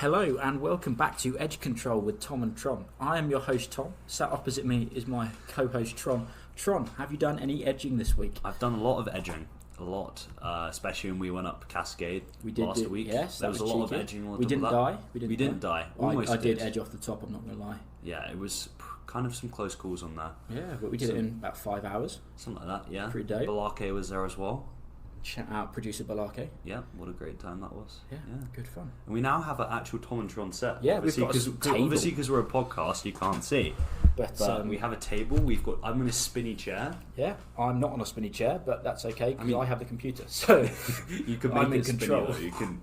Hello and welcome back to Edge Control with Tom and Tron. I am your host Tom. Sat opposite me is my co-host Tron. Tron, have you done any edging this week? I've done a lot of edging. A lot. Especially when we went up Cascade last week. Yes, there was a lot of edging. We didn't die. We didn't die. Almost I did edge off the top, I'm not going to lie. Yeah, it was kind of some close calls on there. Yeah, but we did it in about 5 hours. Something like that, yeah. Pretty dope. Balake was there as well. Shout out producer Balake. Yeah, what a great time that was. Yeah, good fun. And we now have an actual Tom and Tron set. Yeah, we've got a table. Obviously, because we're a podcast, you can't see. But we have a table. I'm in a spinny chair. Yeah, I'm not on a spinny chair, but that's okay because I have the computer. So you can make I'm in control. You can.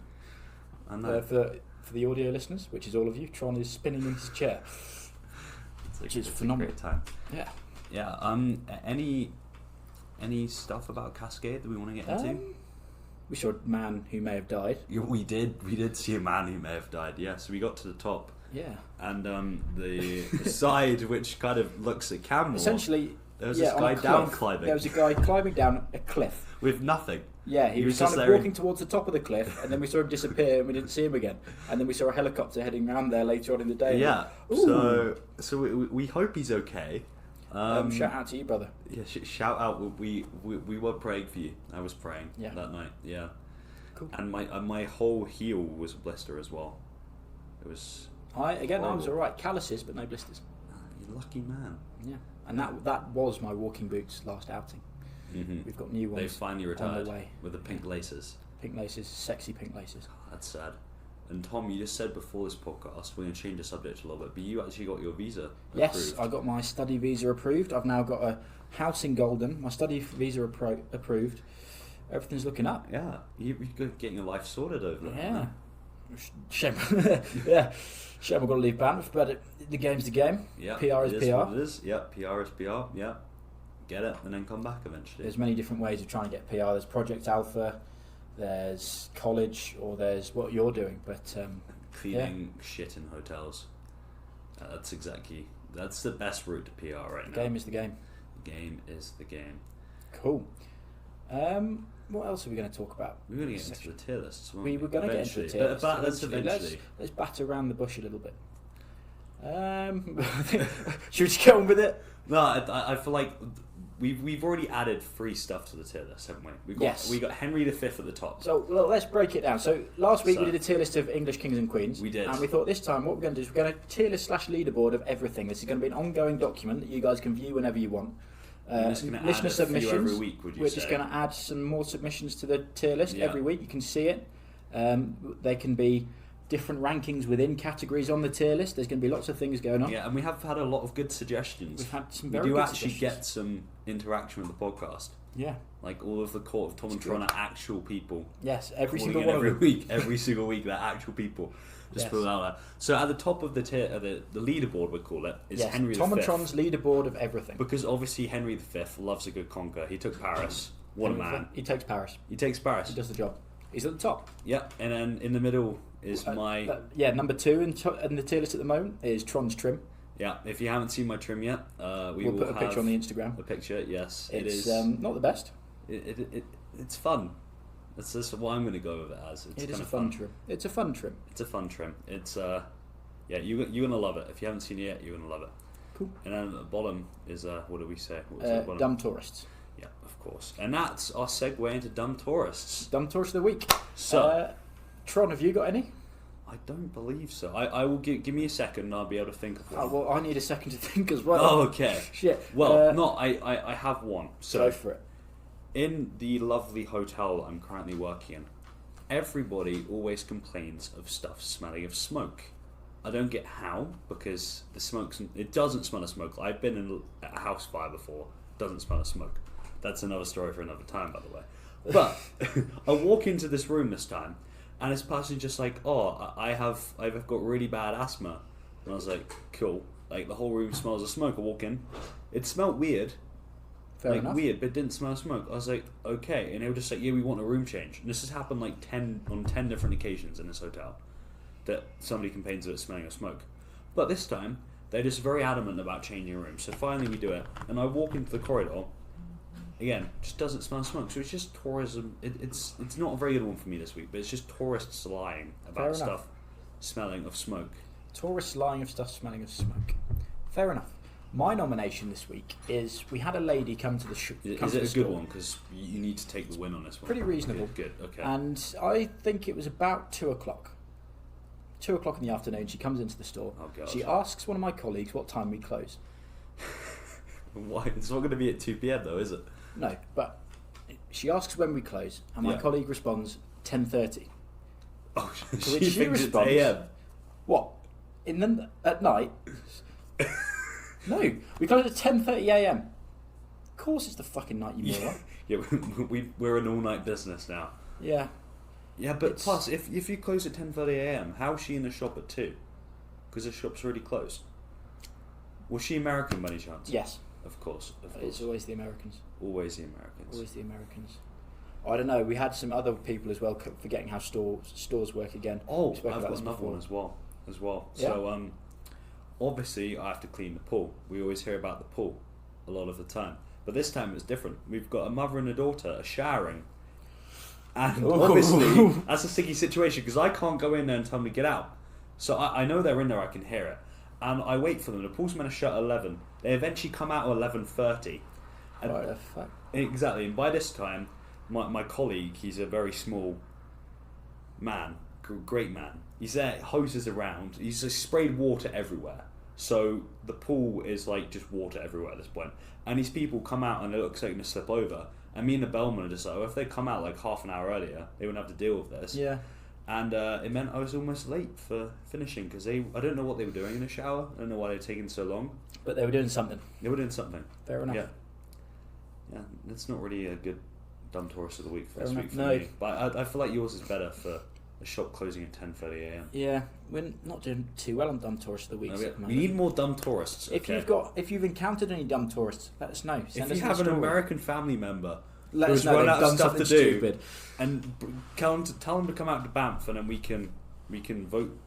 I know. For the audio listeners, which is all of you, Tron is spinning in his chair, which is phenomenal. Great time. Yeah. Yeah. Any stuff about Cascade that we want to get into? We saw a man who may have died. Yeah, we did see a man who may have died. Yeah, so we got to the top. Yeah. And the side which kind of looks at camera. Essentially, there was this guy down climbing. There was a guy climbing down a cliff with nothing. Yeah, he was kind of walking towards the top of the cliff, and then we saw him disappear, and we didn't see him again. And then we saw a helicopter heading around there later on in the day. Yeah. So we hope he's okay. Shout out to you, brother. Yeah, shout out. We were praying for you. I was praying that night. Yeah. Cool. And my whole heel was a blister as well. It was. I was alright. Calluses, but no blisters. You lucky man. Yeah. And that was my walking boots last outing. Mm-hmm. We've got new ones. They finally retired on the way. With the pink laces. Pink laces, sexy pink laces. Oh, that's sad. And Tom, you just said before this podcast, we're going to change the subject a little bit, but you actually got your visa approved. Yes, I got my study visa approved. I've now got a house in Golden. My study visa approved. Everything's looking up. Yeah, you're getting your life sorted over there. Yeah. Shame. Yeah. Shame I've got to leave Banff, but the game's the game. Yeah, PR is PR. What it is. Yeah, PR is PR. Yeah. Get it and then come back eventually. There's many different ways of trying to get PR. There's Project Alpha. There's college, or there's what you're doing, but cleaning shit in hotels. That's the best route to PR right now. The game is the game. The game is the game. Cool. What else are we going to talk about? We're going to get into the tier lists. We were going to get into the tier lists. That's eventually. Let's bat around the bush a little bit. Should we just get on with it? No, I feel like we've already added free stuff to the tier list, haven't we? We got Henry V at the top. So let's break it down. So last week we did a tier list of English kings and queens. We did. And we thought this time what we're going to do is we're going to tier list / leaderboard of everything. This is going to be an ongoing document that you guys can view whenever you want. Listener submissions. Every week, we're just going to add some more submissions to the tier list every week. You can see it. They can be different rankings within categories on the tier list. There's going to be lots of things going on. Yeah, and we have had a lot of good suggestions. We've had some very good suggestions. Get some interaction with the podcast. Yeah. Like all of the Court of Tom and Tron are actual people. Yes, every single one of them. Every single week, they're actual people. Just put it out there. So at the top of the tier, the leaderboard, we call it, is Henry V. Tom and Tron's leaderboard of everything. Because obviously Henry V loves a good conquer. He took Paris. What a man. He takes Paris. He takes Paris. He does the job. He's at the top. Yeah, and then in the middle is number 2 in the tier list at the moment is Tron's trim. Yeah, if you haven't seen my trim yet, we'll put a picture on the Instagram. A picture, yes. It's not the best. It's fun. That's just what I'm going to go with it as. It is a fun trim. It's a fun trim. It's a fun trim. It's you're going to love it. If you haven't seen it yet, you're going to love it. Cool. And then at the bottom is what do we say? Dumb tourists. Yeah, of course. And that's our segue into dumb tourists. Dumb tourists of the week. So, Tron, have you got any? I don't believe so. I will give me a second and I'll be able to think of one. Well, I need a second to think as well. Oh, okay. Shit. Well, I have one. So go for it. In the lovely hotel I'm currently working in, everybody always complains of stuff smelling of smoke. I don't get how, because it doesn't smell of smoke. I've been in a house fire before. It doesn't smell of smoke. That's another story for another time, by the way. But I walk into this room this time, and this person's just like, "Oh, I've got really bad asthma," and I was like, "Cool." Like the whole room smells of smoke. I walk in, it smelled weird. Fair enough. Weird, but it didn't smell of smoke. I was like, okay, and they were just like, yeah, we want a room change. And this has happened like 10 different occasions in this hotel that somebody complains of it smelling of smoke. But this time, they're just very adamant about changing a room. So finally we do it, and I walk into the corridor. Again, just doesn't smell of smoke. So it's just tourism. It's not a very good one for me this week, but it's just tourists lying about stuff smelling of smoke. Tourists lying of stuff smelling of smoke. Fair enough. My nomination this week is we had a lady come to the Is it a good one? Because you need to take the win on this one. Pretty reasonable. Good, okay. And I think it was about 2 o'clock. 2 o'clock in the afternoon, she comes into the store. Oh, God. She asks one of my colleagues what time we close. Why? It's not going to be at 2 p.m. though, is it? No, but she asks when we close, and my colleague responds 10:30. Oh, she thinks responds, it's AM. What? At night? No, we close at 10:30 a.m. Of course, it's the fucking night, you moron. Yeah, we're an all-night business now. Yeah. Yeah, but plus, if you close at 10:30 a.m., how is she in the shop at 2? Because the shop's already closed. Was she American by any chance? Yes. Of course. It's always the Americans. Always the Americans. Always the Americans. I don't know. We had some other people as well forgetting how stores work again. Oh, I've got another one as well. Yeah? So, obviously, I have to clean the pool. We always hear about the pool a lot of the time, but this time it's different. We've got a mother and a daughter showering, and obviously that's a sticky situation because I can't go in there and tell them to get out. So I know they're in there. I can hear it, and I wait for them. The pool's meant to shut at 11. They eventually come out at 11:30. What the fuck? Exactly, and by this time, my colleague, he's a very small man, great man. He's there, hoses around. He's just sprayed water everywhere. So the pool is like just water everywhere at this point. And these people come out and it looks like they're going to slip over. And me and the bellman are just like, if they come out like half an hour earlier, they wouldn't have to deal with this. Yeah. And it meant I was almost late for finishing because I don't know what they were doing in the shower. I don't know why they were taking so long. But they were doing something. They were doing something. Fair enough. Yeah, that's not really a good dumb tourist of the week for Fair this enough. week for No. me. But I feel like yours is better for a shop closing at 10:30 a.m. Yeah, we're not doing too well on dumb tourists of the week. No, we need more dumb tourists. If you've encountered any dumb tourists, let us know. If you have an American family member let who's us know run they've out of done stuff to something do, stupid. and tell them to come out to Banff, and then we can vote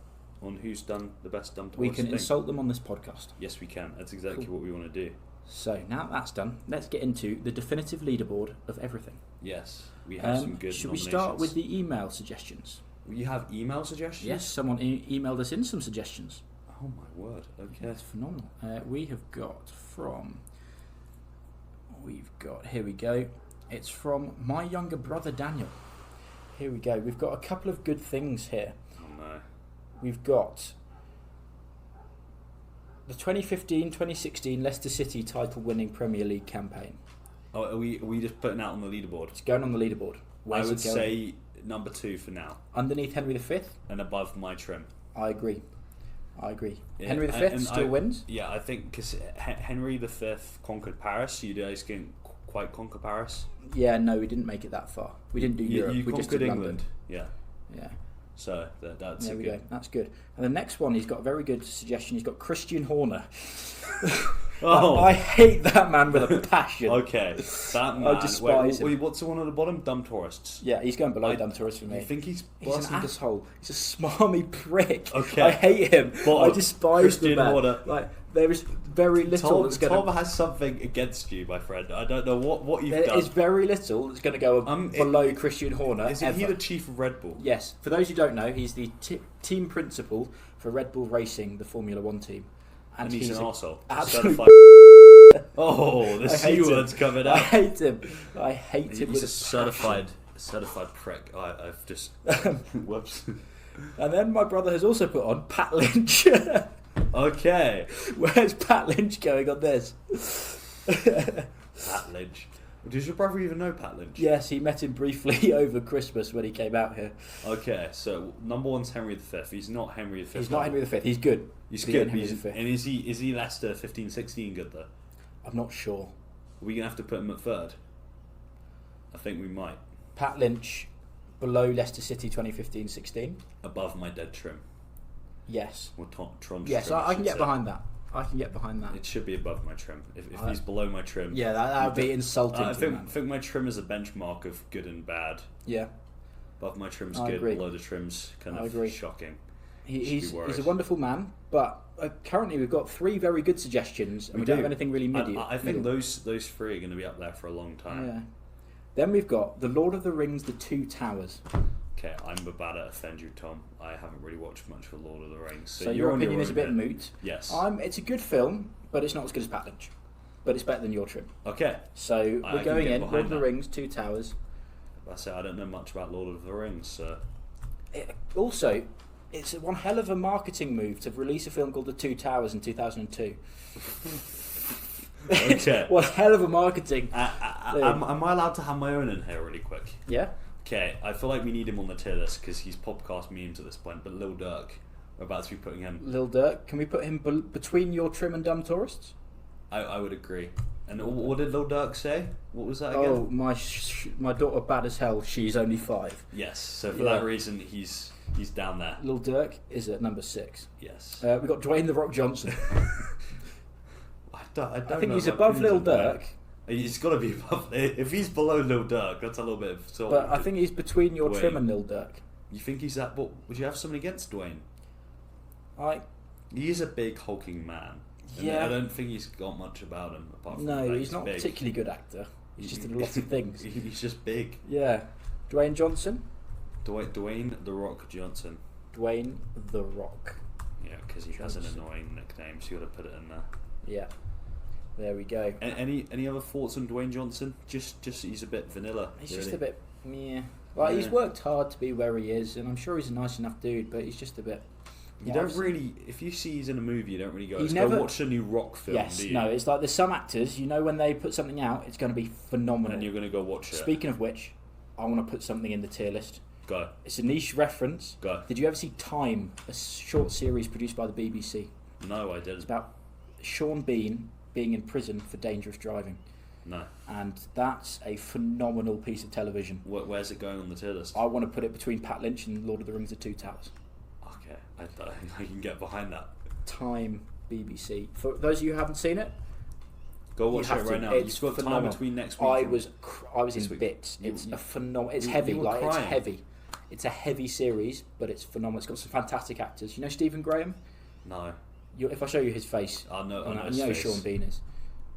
on who's done the best dumb tourist We can thing. insult them on this podcast. Yes, we can. That's exactly what we want to do. So now that's done, let's get into the definitive leaderboard of everything. Yes, we have some good Should nominations. we start with the email suggestions? You have email suggestions? Yes, someone emailed us in some suggestions. Oh my word! Okay, That's phenomenal. We have got here we go. It's from my younger brother Daniel. Here we go. We've got a couple of good things here. Oh no. We've got the 2015-2016 Leicester City title-winning Premier League campaign. Oh, are we just putting out on the leaderboard? It's going on the leaderboard. Where's I would it going? say number 2 for now, Underneath Henry V? and above my trim. I agree. Yeah, Henry V still wins? Yeah, I think because Henry V conquered Paris. You guys didn't quite conquer Paris. Yeah, no, we didn't make it that far. We didn't do Europe. You we just conquered did England. London. Yeah. So that's there we good. go. That's good. And the next one, he's got a very good suggestion. He's got Christian Horner. Oh, I hate that man with a passion. Okay, that man. I despise him. What's the one at the bottom? Dumb tourists. Yeah, he's going below dumb tourist for me. You think he's an asshole? He's a smarmy prick. Okay. I hate him. Bottom. I despise Christian the man. Horner. Like, there is very little that's going Tom has something against you, my friend. I don't know what you've done. There is very little that's going to go below Christian Horner. Isn't he the chief of Red Bull? Yes. For those who don't know, he's the team principal for Red Bull Racing, the Formula One team. And he's an arsehole. Absolute. Oh, the C word's coming out. I hate him. I hate him. He's a certified prick. I've just whoops. And then my brother has also put on Pat Lynch. Okay. Where's Pat Lynch going on this? Pat Lynch. Does your brother even know Pat Lynch? Yes, he met him briefly over Christmas when he came out here. Okay, so number 1's Henry V. He's not Henry V. He's not Henry V. He's good. He's good. Henry V. And is he Leicester 15-16 good though? I'm not sure. Are we gonna have to put him at 3rd? I think we might. Pat Lynch below Leicester City 2015-16. Above my dead trim. Yes. Or Tron's yes, trim, I can get say. behind that. I can get behind that. It should be above my trim. If he's below my trim, yeah, that would be insulting. I to the man. think my trim is a benchmark of good and bad. Yeah. Above my trim's I good. agree. Below the trim's kind of shocking. He's a wonderful man, but currently we've got 3 very good suggestions, and we don't have anything really middle. I think those 3 are going to be up there for a long time. Yeah. Then we've got The Lord of the Rings: The Two Towers. Okay, I'm about to offend you, Tom. I haven't really watched much for Lord of the Rings. So your opinion is a bit own moot. Yes. It's a good film, but it's not as good as Pat Lynch. But it's better than your trim. Okay. So I we're going in, behind Lord of the that. Rings, Two Towers. I say I don't know much about Lord of the Rings, so... Also, it's one hell of a marketing move to release a film called The Two Towers in 2002. Okay. What hell of a marketing. Am I allowed to have my own in here really quick? Yeah? Okay, I feel like we need him on the tier list because he's podcast memes at this point, but Lil Durk, we're about to be putting him... Lil Durk, can we put him between your trim and dumb tourists? I would agree. And what did Lil Durk say? What was that again? Oh, my daughter bad as hell, she's only 5. Yes, so for that reason, he's down there. Lil Durk is at number 6. Yes. We've got Dwayne "The Rock" Johnson. I think he's above Lil Durk. He's got to be above... If he's below Lil Durk, that's a little bit of... But I think he's between your Dwayne. trim and Lil Durk. You think he's that... What, would you have something against Dwayne? He is a big hulking man. Yeah. I don't think he's got much about him apart from No, that he's not a big. particularly good actor. He's just in a lot of things. He's just big. Yeah. Dwayne Johnson? Dwayne "The Rock" Johnson. Dwayne "The Rock." Yeah, because he has an Johnson. annoying nickname, so you got to put it in there. Yeah. There we go. Any other thoughts on Dwayne Johnson? Just he's a bit vanilla. He's really. just a bit... Yeah. Like, he's worked hard to be where he is, and I'm sure he's a nice enough dude, but he's just a bit... You don't really... If you see he's in a movie, you don't really go, go watch a new Rock film, Yes, do you? no, it's like there's some actors, you know when they put something out, it's going to be phenomenal. And you're going to go watch it. Speaking of which, I want to put something in the tier list. Go. It's a niche reference. Go. Did you ever see Time, a short series produced by the BBC? No, I didn't. It's about Sean Bean being in prison for dangerous driving. No. And that's a phenomenal piece of television. Where's it going on the tier list? I want to put it between Pat Lynch and Lord of the Rings: The Two Towers. Okay, I can get behind that. Time, BBC. For those of you who haven't seen it, Go watch it right now. It's You've got phenomenal. time between next week. I was in this week. bits. It's a phenomenal. It's you heavy. were Like crying. it's heavy. It's a heavy series, but it's phenomenal. It's got some fantastic actors. You know Stephen Graham? No. If I show you his face, I know you his know face. Sean Bean is.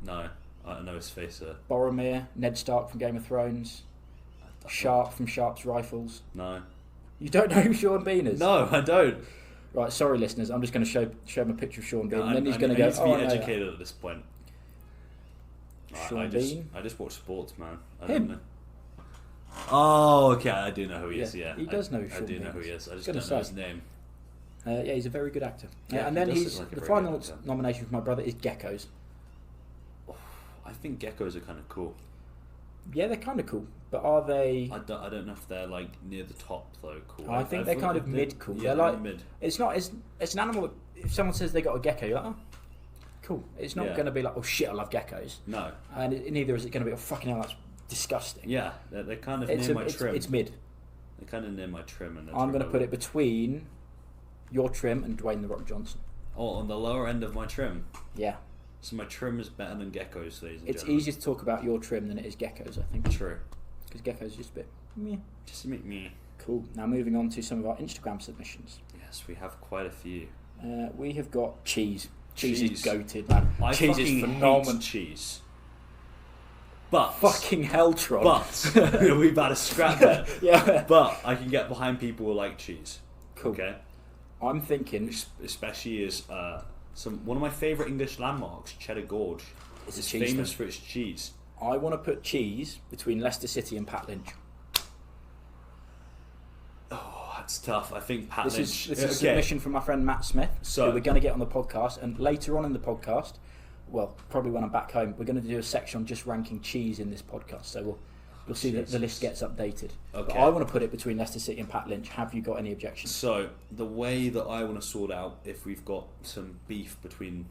No, I know his face. Boromir, Ned Stark from Game of Thrones, Sharp from Sharp's Rifles. No. You don't know who Sean Bean is? No, I don't. Right, sorry, listeners. I'm just going to show him a picture of Sean Bean, and then he's going to I go. need to Oh, be I know educated at this point. Sean Bean. I just watch sports, man. I Him? don't know. Oh, okay. I do know who he is. Yeah, he does know who I Sean do know Bean who he is. is. I just Gonna don't know his say. name. Yeah, he's a very good actor. Yeah, and he then does he's look like a the very final good actor. nomination for my brother is Geckos. I think geckos are kind of cool. Yeah, they're kind of cool, but are they? I don't know if they're like near the top though. Cool. I think they're kind of mid cool. Yeah, they're like mid. it's not. It's an animal. If someone says they got a gecko, you're like, oh, cool. It's not Yeah. going to be like, oh shit, I love geckos. No. And neither is it going to be, oh fucking hell, that's disgusting. Yeah, they're kind of It's near my trim. It's mid. They're kind of near my trim, and I'm going to put it between your trim and Dwayne "The Rock" Johnson. Oh, on the lower end of my trim. Yeah. So my trim is better than geckos, ladies and It's gentlemen. easier to talk about your trim than it is geckos, I think. True. Because geckos are just a bit meh. Just to make me. Cool. Now moving on to some of our Instagram submissions. Yes, we have quite a few. We have got cheese. Cheese Cheese. is goated, man. I Cheese fucking is phenomenal. hate cheese. But Fucking Helltron. But we about to scrap it. Yeah. But I can get behind people who like cheese. Cool. Okay. I'm thinking Especially as one of my favourite English landmarks, Cheddar Gorge. It's a It's cheese famous thing. for its cheese. I want to put cheese between Leicester City and Pat Lynch. Oh, that's tough. I think Pat This Lynch. is a submission from my friend Matt Smith, So- who we're going to get on the podcast. And later on in the podcast, well, probably when I'm back home, we're going to do a section on just ranking cheese in this podcast. So you'll see that the list gets updated. But Okay. I want to put it between Leicester City and Pat Lynch. Have you got any objections? So the way that I want to sort out if we've got some beef between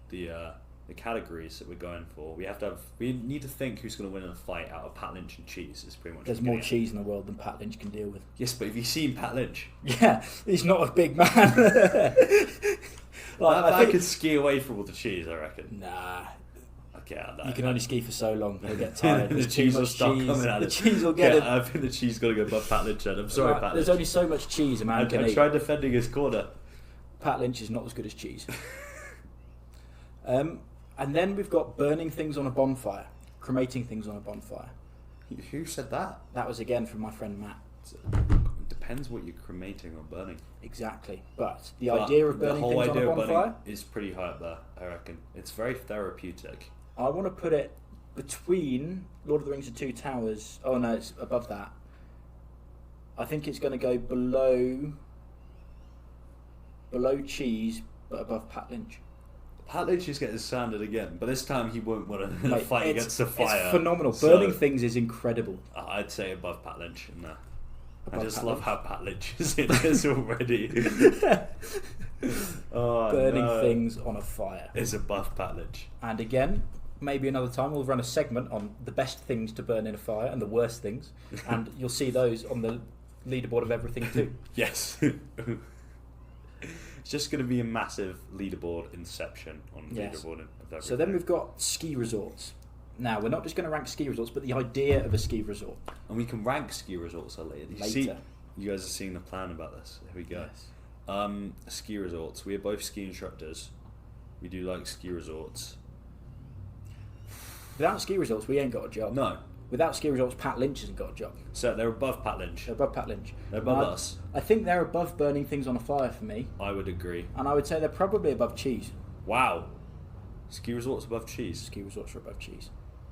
the categories that we're going for, we need to think who's going to win in a fight out of Pat Lynch and cheese. Is pretty much. There's what we're more getting at. cheese in the world than Pat Lynch can deal with. Yes, but have you seen Pat Lynch? Yeah, he's not a big man. I could ski away from all the cheese. I reckon. Nah, Okay, you can only ski for so long. He'll get tired. the There's too cheese will much start cheese. coming out. The cheese will get Yeah, him. I think the cheese got to go above Pat Lynch. I'm sorry, Right, Pat there's Lynch. only so much cheese a man can I eat. tried defending his corner. Pat Lynch is not as good as cheese. And then we've got burning things on a bonfire, cremating things on a bonfire. Who said that? That was again from my friend Matt. depends what you're cremating or burning. Exactly. But the idea of burning the whole things idea on a of bonfire burning is pretty high up there, I reckon. It's very therapeutic. I want to put it between Lord of the Rings and Two Towers. Oh no, it's above that. I think it's going to go below Cheese, but above Pat Lynch. Pat Lynch is getting sanded again, but this time he won't want to fight against the fire. It's phenomenal. Burning things is incredible. I'd say above Pat Lynch in there. Above I just Pat love Lynch. how Pat Lynch is in this already. Burning things on a fire. It's above Pat Lynch. And again, maybe another time we'll run a segment on the best things to burn in a fire and the worst things, and you'll see those on the leaderboard of everything too. Yes. It's just going to be a massive leaderboard inception on leaderboard of everything. So then we've got ski resorts. Now, we're not just going to rank ski resorts, but the idea of a ski resort. And we can rank ski resorts later. You guys are seeing the plan about this. Here we go. Yes. Ski resorts. We are both ski instructors. We do like ski resorts. Without ski resorts, we ain't got a job. No. Without ski resorts, Pat Lynch hasn't got a job. So they're above Pat Lynch. They're above Pat Lynch. They're above us. I think they're above burning things on a fire for me. I would agree. And I would say they're probably above Cheese. Wow. Ski resorts above Cheese. Ski resorts are above Cheese.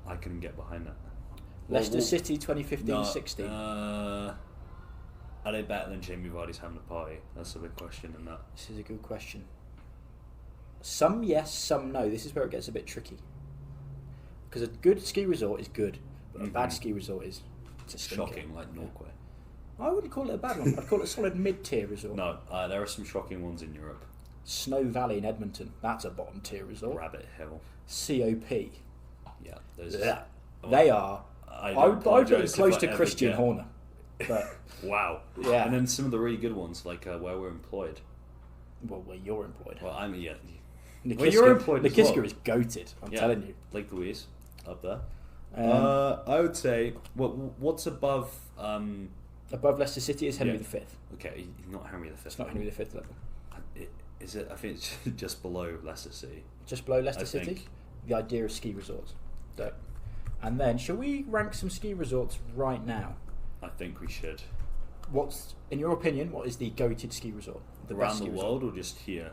I can get behind that. Leicester City 2015-16. Are they better than Jamie Vardy's having a party? That's a big question in that. This is a good question. Some yes, some no. This is where it gets a bit tricky. Because a good ski resort is good, but a bad ski resort is shocking, like Norquay. I wouldn't call it a bad one. I'd call it a solid mid-tier resort. No, there are some shocking ones in Europe. Snow Valley in Edmonton. That's a bottom-tier resort. Rabbit Hill. COP. Yeah, those. They are. I would put it close to Christian get... Horner. But wow. Yeah. And then some of the really good ones, like where we're employed. Well, where you're employed. Well, I mean, yeah. Nikiska, well, you're employed as Nikiska well. is goated. I'm telling you. Lake Louise, up there. I would say what's above. Above Leicester City is Henry V. Okay, not Henry V. It's not Henry V level. Is it? I think it's just below Leicester City. Just below Leicester I City. think. The idea of ski resorts. So, and then, shall we rank some ski resorts right now? I think we should. What's, in your opinion, what is the goated ski resort? The Around best the ski world resort? or just here?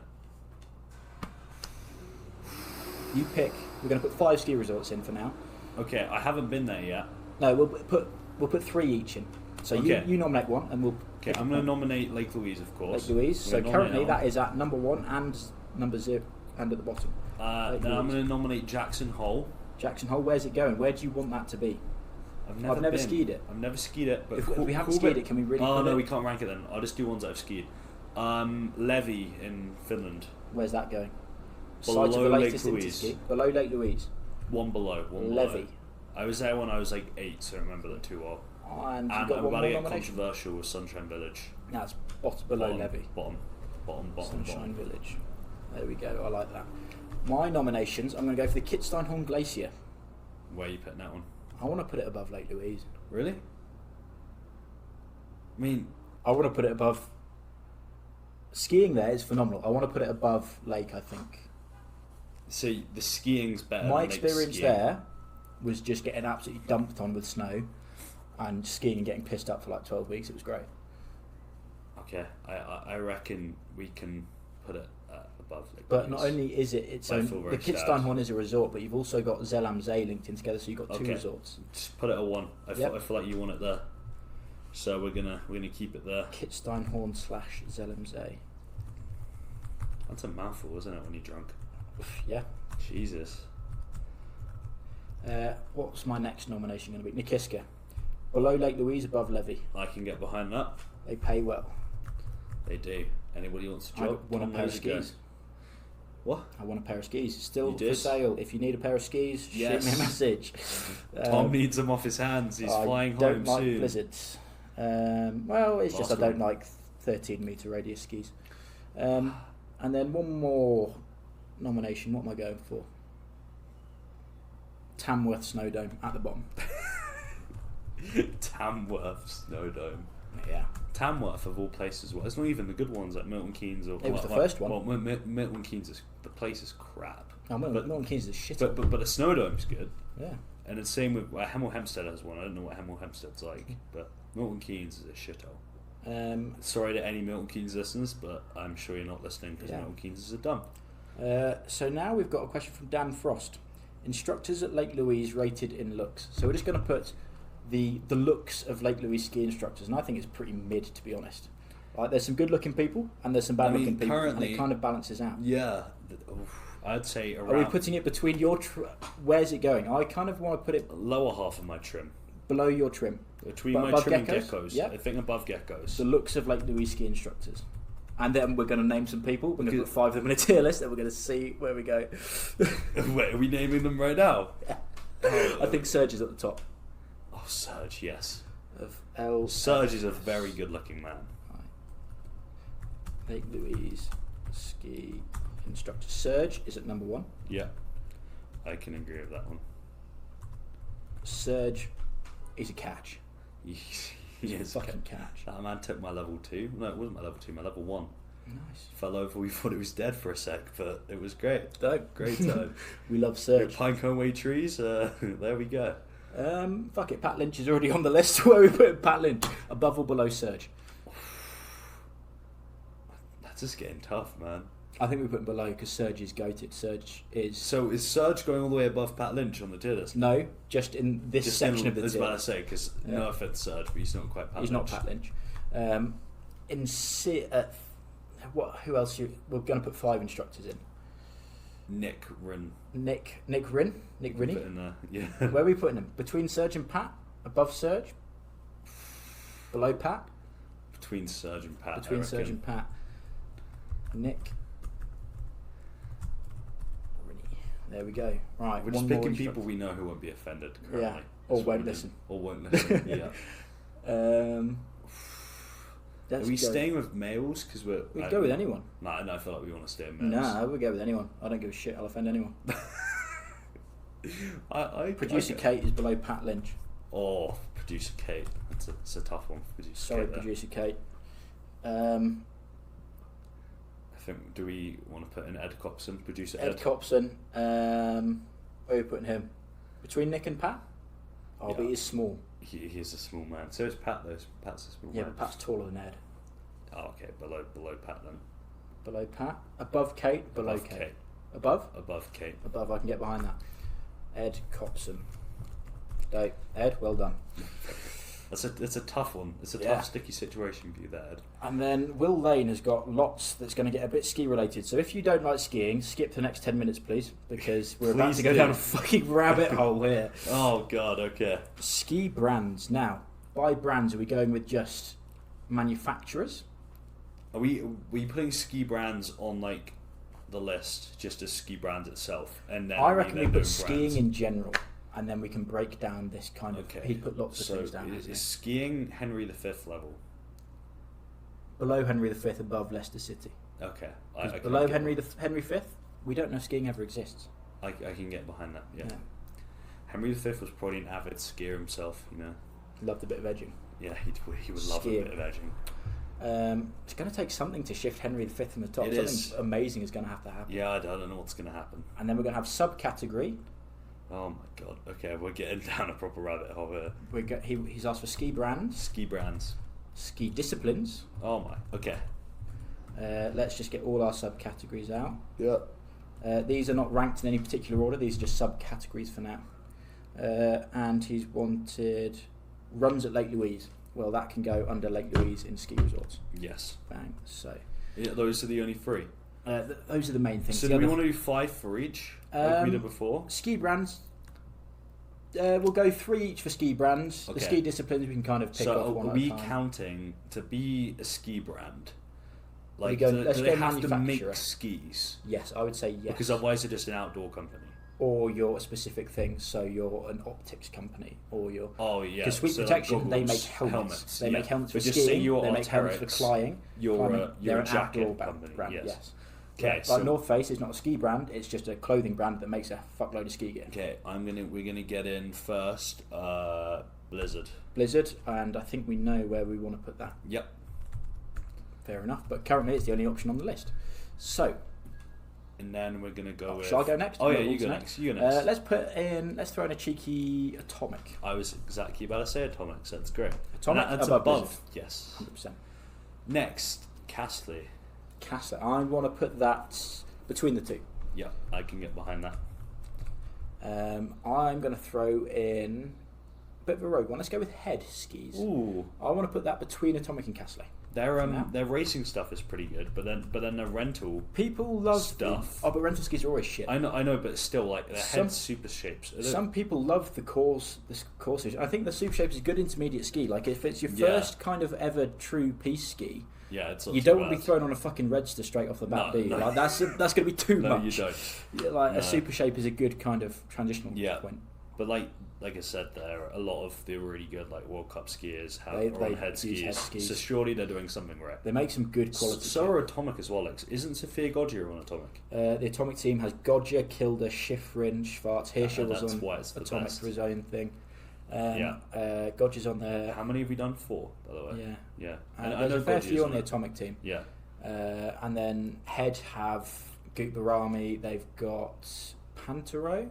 You pick. We're going to put 5 ski resorts in for now. Okay, I haven't been there yet. No, we'll put 3 each in. So Okay. you nominate one, and we'll. Okay, I'm going to nominate Lake Louise, of course. Lake Louise. So currently that is at number 1 and number 0, and at the bottom. Then I'm going to nominate Jackson Hole. Jackson Hole. Where's it going? Where do you want that to be? I've never skied it. I've never skied it, but If we haven't skied it, can we really? Oh put no, it? we can't rank it then. I'll just do ones that I've skied. Levi in Finland. Where's that going? Below Site of the Lake latest Louise. interski. Below Lake Louise. One below. Levy. I was there when I was like 8, so I remember that too well. And you I'm got one about more to get nomination. controversial with Sunshine Village. That's below Levy. Bottom. Sunshine Village. There we go. I like that. My nominations. I'm going to go for the Kitzsteinhorn Glacier. Where are you putting that one? I want to put it above Lake Louise. Really? I mean, I want to put it above. Skiing there is phenomenal. I want to put it above Lake, I think. so the skiing's better. My than experience skiing. there was just getting absolutely dumped on with snow and skiing and getting pissed up for like 12 weeks. It was great. Okay, I reckon we can put it above Lake But Louise. not only is it its own, the Kitzsteinhorn is a resort, but you've also got Zell am See linked in together, so you've got 2 resorts. Just put it at 1. I feel like you want it there, so we're gonna keep it there. Kitzsteinhorn / Zell am See. That's a mouthful, isn't it? When you're drunk. Yeah. Jesus. What's my next nomination going to be? Nikiska. Below Lake Louise, above Levy. I can get behind that. They pay well. They do. Anybody wants a I job? want a come pair of raise a go. skis. What? I want a pair of skis. Still You for did? sale. If you need a pair of skis, shoot me a message. Tom needs them off his hands. He's flying I don't home like soon. blizzards. Well, it's just I Last don't one. like 13-metre radius skis. And then one more nomination. What am I going for? Tamworth Snow Dome at the bottom. Tamworth Snow Dome. Yeah. Tamworth of all places. Well, it's not even the good ones like Milton Keynes or. It was the first one. Well, Milton Keynes is the place is crap. Oh, Milton Keynes is a shit. But the Snow Dome's good. Yeah. And it's same with Hemel Hempstead has one. I don't know what Hemel Hempstead's like, but Milton Keynes is a shithole. Sorry to any Milton Keynes listeners, but I'm sure you're not listening because Milton Keynes is a dump. So now we've got a question from Dan Frost. Instructors at Lake Louise rated in looks. So we're just going to put the looks of Lake Louise ski instructors, and I think it's pretty mid, to be honest. Like, there's some good-looking people and there's some bad-looking people, and it kind of balances out. Yeah, I'd say around. Are we putting it between your? Where's it going? I kind of want to put it lower half of my trim, below your trim, between my trim and geckos. Yeah, I think above geckos. The looks of Lake Louise ski instructors. And then we're going to name some people. We're going to put 5 of them in a tier list, and we're going to see where we go. Wait, are we naming them right now? Yeah. I think Serge is at the top. Oh, Serge, yes. Serge is a very good-looking man. Right. Lake Louise ski instructor. Serge is at number 1. Yeah, I can agree with that one. Serge is a catch. He's a fucking catch. That man took my level 2. No, it wasn't my level 2. My level 1. Nice. Fell over. We thought it was dead for a sec, but it was great. Great time. We love Serge. Pinecone Way trees. There we go. Fuck it. Pat Lynch is already on the list. Where are we putting Pat Lynch? Above or below Serge? That's just getting tough, man. I think we put him below because Serge is goated. Serge is. So is Serge going all the way above Pat Lynch on the tier list? No, just in this section of the tier. I was about to say, because no offense, Serge, but he's not quite Pat Lynch. He's not Pat Lynch. Who else? We're going to put 5 instructors in. Nick Rinn. Nick Rinny. Yeah. Where are we putting him? Between Serge and Pat? Above Serge? Below Pat? Between Serge and Pat. Between Serge and Pat. Nick. There we go. Right, we're just picking people we know who won't be offended currently. Yeah, or won't listen. Or won't listen. Yeah. Are we staying with males? Because we'd go with anyone. No, I feel like we want to stay with males. No, we'll go with anyone. I don't give a shit. I'll offend anyone. Producer Kate is below Pat Lynch. Oh, Producer Kate. It's a tough one. Producer Kate. I think, do we want to put in Ed Copson, producer Ed Copson. Where are we putting him? Between Nick and Pat? But he's small. He is a small man. So is Pat, though. Pat's a small man. Yeah, but Pat's taller than Ed. Oh, okay. Below Pat, then. Below Pat? Above Kate? Below Kate. Above? Above Kate. Above, I can get behind that. Ed Copson. Dope. Ed, well done. It's a tough one. It's a tough, sticky situation for you there, Ed. And then Will Lane has got lots that's going to get a bit ski related. So if you don't like skiing, skip the next 10 minutes, please, because we're about to go down a fucking rabbit hole here. Oh God, okay. Ski brands. Now, by brands, are we going with just manufacturers? Are we putting ski brands on like the list just as ski brands itself? And then I reckon we put skiing in general. And then we can break down this kind of. Okay. He put lots of things down. Is skiing Henry V level? Below Henry V, above Leicester City. Okay. Below Henry V, we don't know if skiing ever exists. I can get behind that. Yeah. Henry V was probably an avid skier himself. You know. Loved a bit of edging. Yeah, he would love a bit of edging. It's going to take something to shift Henry V from the top. Something amazing is going to happen. Yeah, I don't know what's going to happen. And then we're going to have subcategory. Oh my God! Okay, we're getting down a proper rabbit hole here. He's asked for ski brands. Ski brands. Ski disciplines. Oh my. Okay. Let's just get all our subcategories out. Yeah. These are not ranked in any particular order. These are just subcategories for now. And he's wanted runs at Lake Louise. Well, that can go under Lake Louise in ski resorts. Yes. Bang. So. Yeah, those are the only 3. Those are the main things. So do we want to do 5 for each, like we did before? Ski brands. We'll go 3 each for ski brands. Okay. The ski disciplines we can kind of pick off one at a time. So are we counting to be a ski brand? Like, do they have to make skis? Yes, I would say yes. Because otherwise they're just an outdoor company. Or you're a specific thing, so you're an optics company, or you're... Oh, yeah. Because Sweet Protection, like they make helmets. They make helmets for skiing, they make helmets for climbing. You're a jacket company, brand, yes. Okay, so North Face is not a ski brand; it's just a clothing brand that makes a fuckload of ski gear. Okay, we're gonna get in first. Blizzard, and I think we know where we want to put that. Yep. Fair enough, but currently it's the only option on the list. So. And then we're gonna go. Shall I go next? Oh yeah, you go next. Let's throw in a cheeky Atomic. I was exactly about to say Atomic, so that's great. Atomic that's above. Yes. 100%. Next, Castley. Castle. I want to put that between the two. Yeah, I can get behind that. I'm going to throw in a bit of a rogue one. Let's go with head skis. Ooh. I want to put that between Atomic and Castley. Their racing stuff is pretty good, but then their rental people love stuff. But rental skis are always shit. I know, but still, like their head super shapes. Some people love the courses. I think the super shapes is a good intermediate ski. Like if it's your first kind of ever true piste ski, it's you don't want to be thrown on a fucking register straight off the bat, do you? No. Like that's going to be too much. No, you don't. Yeah, a super shape is a good kind of transitional point. But like I said, there a lot of the really good like World Cup skiers have on head skis. So surely they're doing something right. They make some good quality. So are Atomic as well. Like, isn't Sophia Goggia on Atomic? The Atomic team has Goggia, Kilder, Schifrin, Schwarz. Hirscher was on Atomic for his own thing. Goggia's on there. How many have we done? 4, by the way. Yeah. And there's a fair few on the Atomic team. Yeah. And then Head have Goop Barami. They've got Pantero.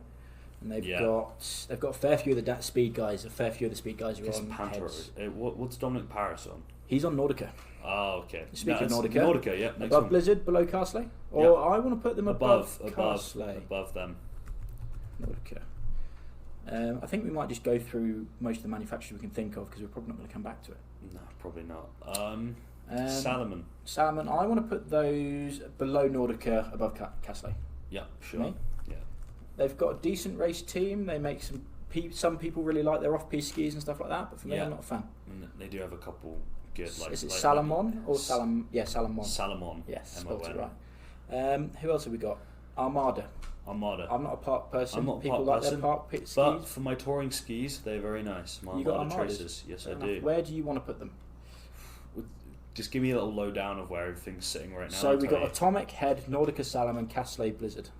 And they've got a fair few of the speed guys. A fair few of the speed guys are on Heads. What's Dominic Paris on? He's on Nordica. Oh, okay. Speaking of Nordica, yeah. Above Blizzard, below Castley? Or I want to put them above Castley. Above them. Nordica. I think we might just go through most of the manufacturers we can think of because we're probably not going to come back to it. No, probably not. Salomon. Salomon, I want to put those below Nordica, above Castley. Yeah, sure. Yeah. They've got a decent race team. They make some people really like their off-piste skis and stuff like that, but for me, I'm not a fan. And they do have a couple good. Is it Salomon or Salomon? Yeah, Salomon. Salomon. Yes, spelled it right. Who else have we got? Armada. I'm not a park person. I'm not a people park like person, their park skis. But for my touring skis, they're very nice. My you got Armada Tracers. Yes, I do. Where do you want to put them? Just give me a little lowdown of where everything's sitting right now. So we got Atomic, Head, Nordica, Salomon, Castley, Blizzard.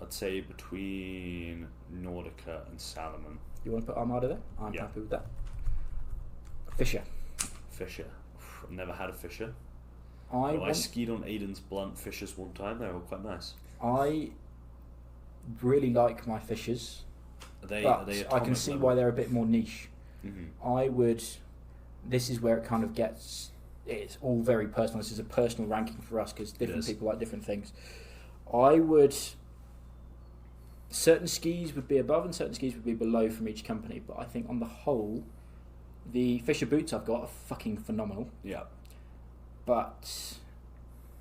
I'd say between Nordica and Salomon. You want to put Armada there? I'm happy with that. Fisher. I've never had a Fisher. I skied on Aiden's blunt Fishers one time. They were quite nice. I really like my Fishers. I can see why they're a bit more niche. Mm-hmm. This is where it kind of gets. It's all very personal. This is a personal ranking for us because different people like different things. Certain skis would be above and certain skis would be below from each company, but I think on the whole, the Fisher boots I've got are fucking phenomenal. Yeah. But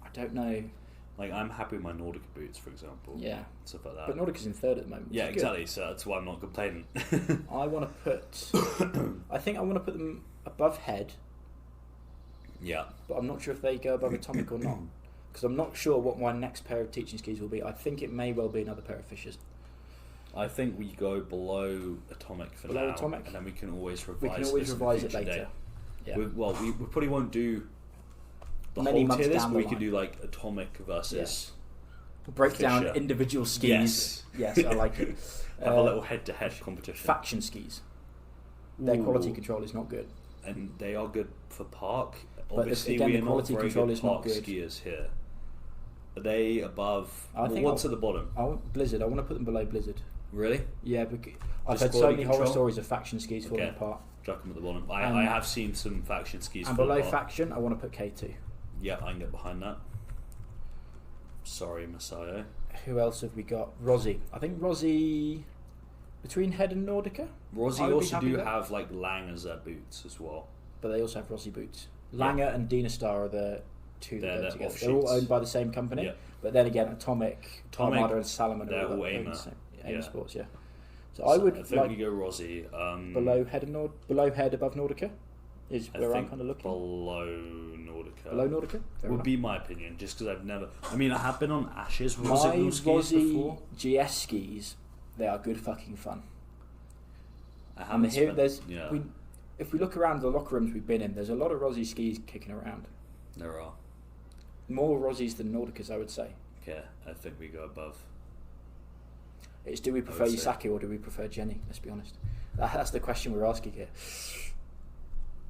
I don't know. Like, I'm happy with my Nordica boots, for example. Yeah. Stuff like that. But Nordica's in third at the moment. Yeah, exactly. So that's why I'm not complaining. I want to put. I think I want to put them above Head. Yeah. But I'm not sure if they go above Atomic or not. Because I'm not sure what my next pair of teaching skis will be. I think it may well be another pair of Fishers. I think we go below Atomic for now. Atomic? And then we can always revise it later. Yeah. We probably won't do the many whole tier list, down but we the could do like Atomic versus We'll break Fisher. down individual skis. Yes, I like it. Have a little head-to-head competition. Faction skis. Their quality control is not good. And they are good for park. But obviously, we are not very good park skiers here. Are they above? What's at the bottom? Blizzard. I want to put them below Blizzard. Really? Yeah, because I've heard so many horror stories of faction skis falling apart. Chuck them at the bottom. I have seen some faction skis and fall below apart. faction, I want to put K2. Yeah, I can get behind that. Sorry, Messiah. Who else have we got? Rossi. I think Rossi between Head and Nordica. Rossi also do have like Lang as their boots as well. But they also have Rossi boots. Langer and Dynastar are the two that go together. They're all owned by the same company. Yeah. But then again, Atomic, Armada and Salomon are all AIMA. AIMA Sports, yeah. So I think we go Rossi. Below Head, above Nordica is where I'm kind of looking. Below Nordica. Below Nordica? Would be my opinion, just because I've never... I mean, I have been on Ashes with Rossi before. GS skis, they are good fucking fun. I haven't if we look around the locker rooms we've been in, there's a lot of Rossi skis kicking around. There are. More Rossis than Nordicas, I would say. Yeah, I think we go above. It's do we prefer Yasaki or do we prefer Jenny? Let's be honest. That's the question we're asking here.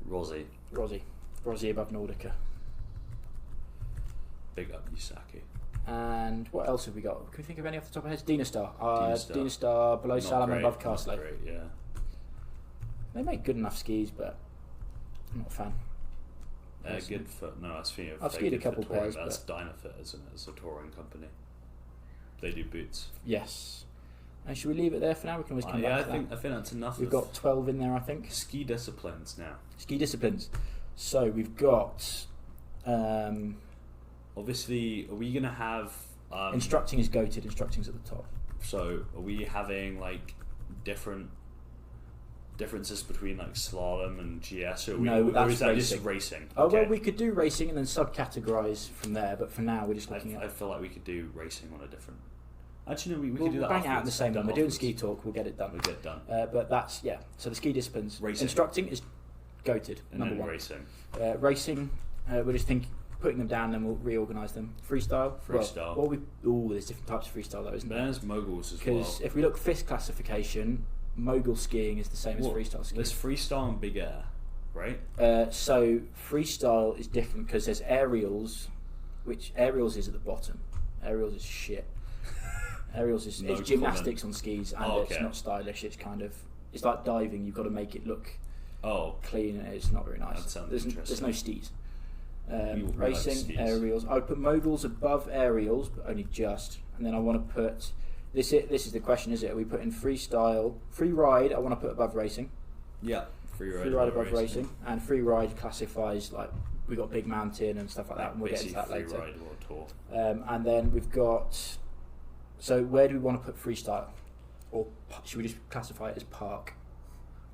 Rossi above Nordica. Big up Yasaki. And what else have we got? Can we think of any off the top of our heads? Dynastar. Dynastar below Salomon, above Castley. Great, yeah. They make good enough skis, but I'm not a fan. personally. Goodfoot. No, that's for you. I've skied a couple touring. pairs. That's Dynafit, isn't it? It's a touring company. They do boots. Yes. And should we leave it there for now? We can always come back to that. I think that's enough. We've got 12 in there, I think. Ski disciplines now. Ski disciplines. So we've got... obviously, are we going to have... instructing is goated. Instructing's at the top. So are we having like differences between like slalom and GS, or, that's or is that racing. just racing? Oh, Okay. well, we could do racing and then subcategorise from there, but for now we're just looking I at... feel like we could do racing on a different... Actually, no, we We'll could do that bang it out in the afterwards. same one. We're doing Afterwards. ski talk, we'll get it done. We'll get it done. But that's, yeah, so the ski disciplines. Racing. Instructing is goated, And number then one. racing. Racing, we're just putting them down and then we'll reorganise them. Freestyle. Freestyle. There's different types of freestyle though, isn't But there? there's moguls as well. Because if we look FIS classification, mogul skiing is the same as freestyle skiing. There's freestyle and big air, right? So freestyle is different because there's aerials, which aerials is at the bottom. Aerials is shit. Aerials is No it's gymnastics on skis and okay. it's not stylish. It's like diving. You've got to make it look clean and it's not very nice. That sounds There's interesting. no stees. We like Racing, skis. aerials. I would put moguls above aerials, but only just. And then I want to put this is the question, is it? Are we putting freestyle, free ride? I want to put above racing. Yeah, free ride Above racing, and free ride classifies like we got big mountain and stuff like that, and we'll get into that later. Free ride world tour. And then we've got. So where do we want to put freestyle, or should we just classify it as park?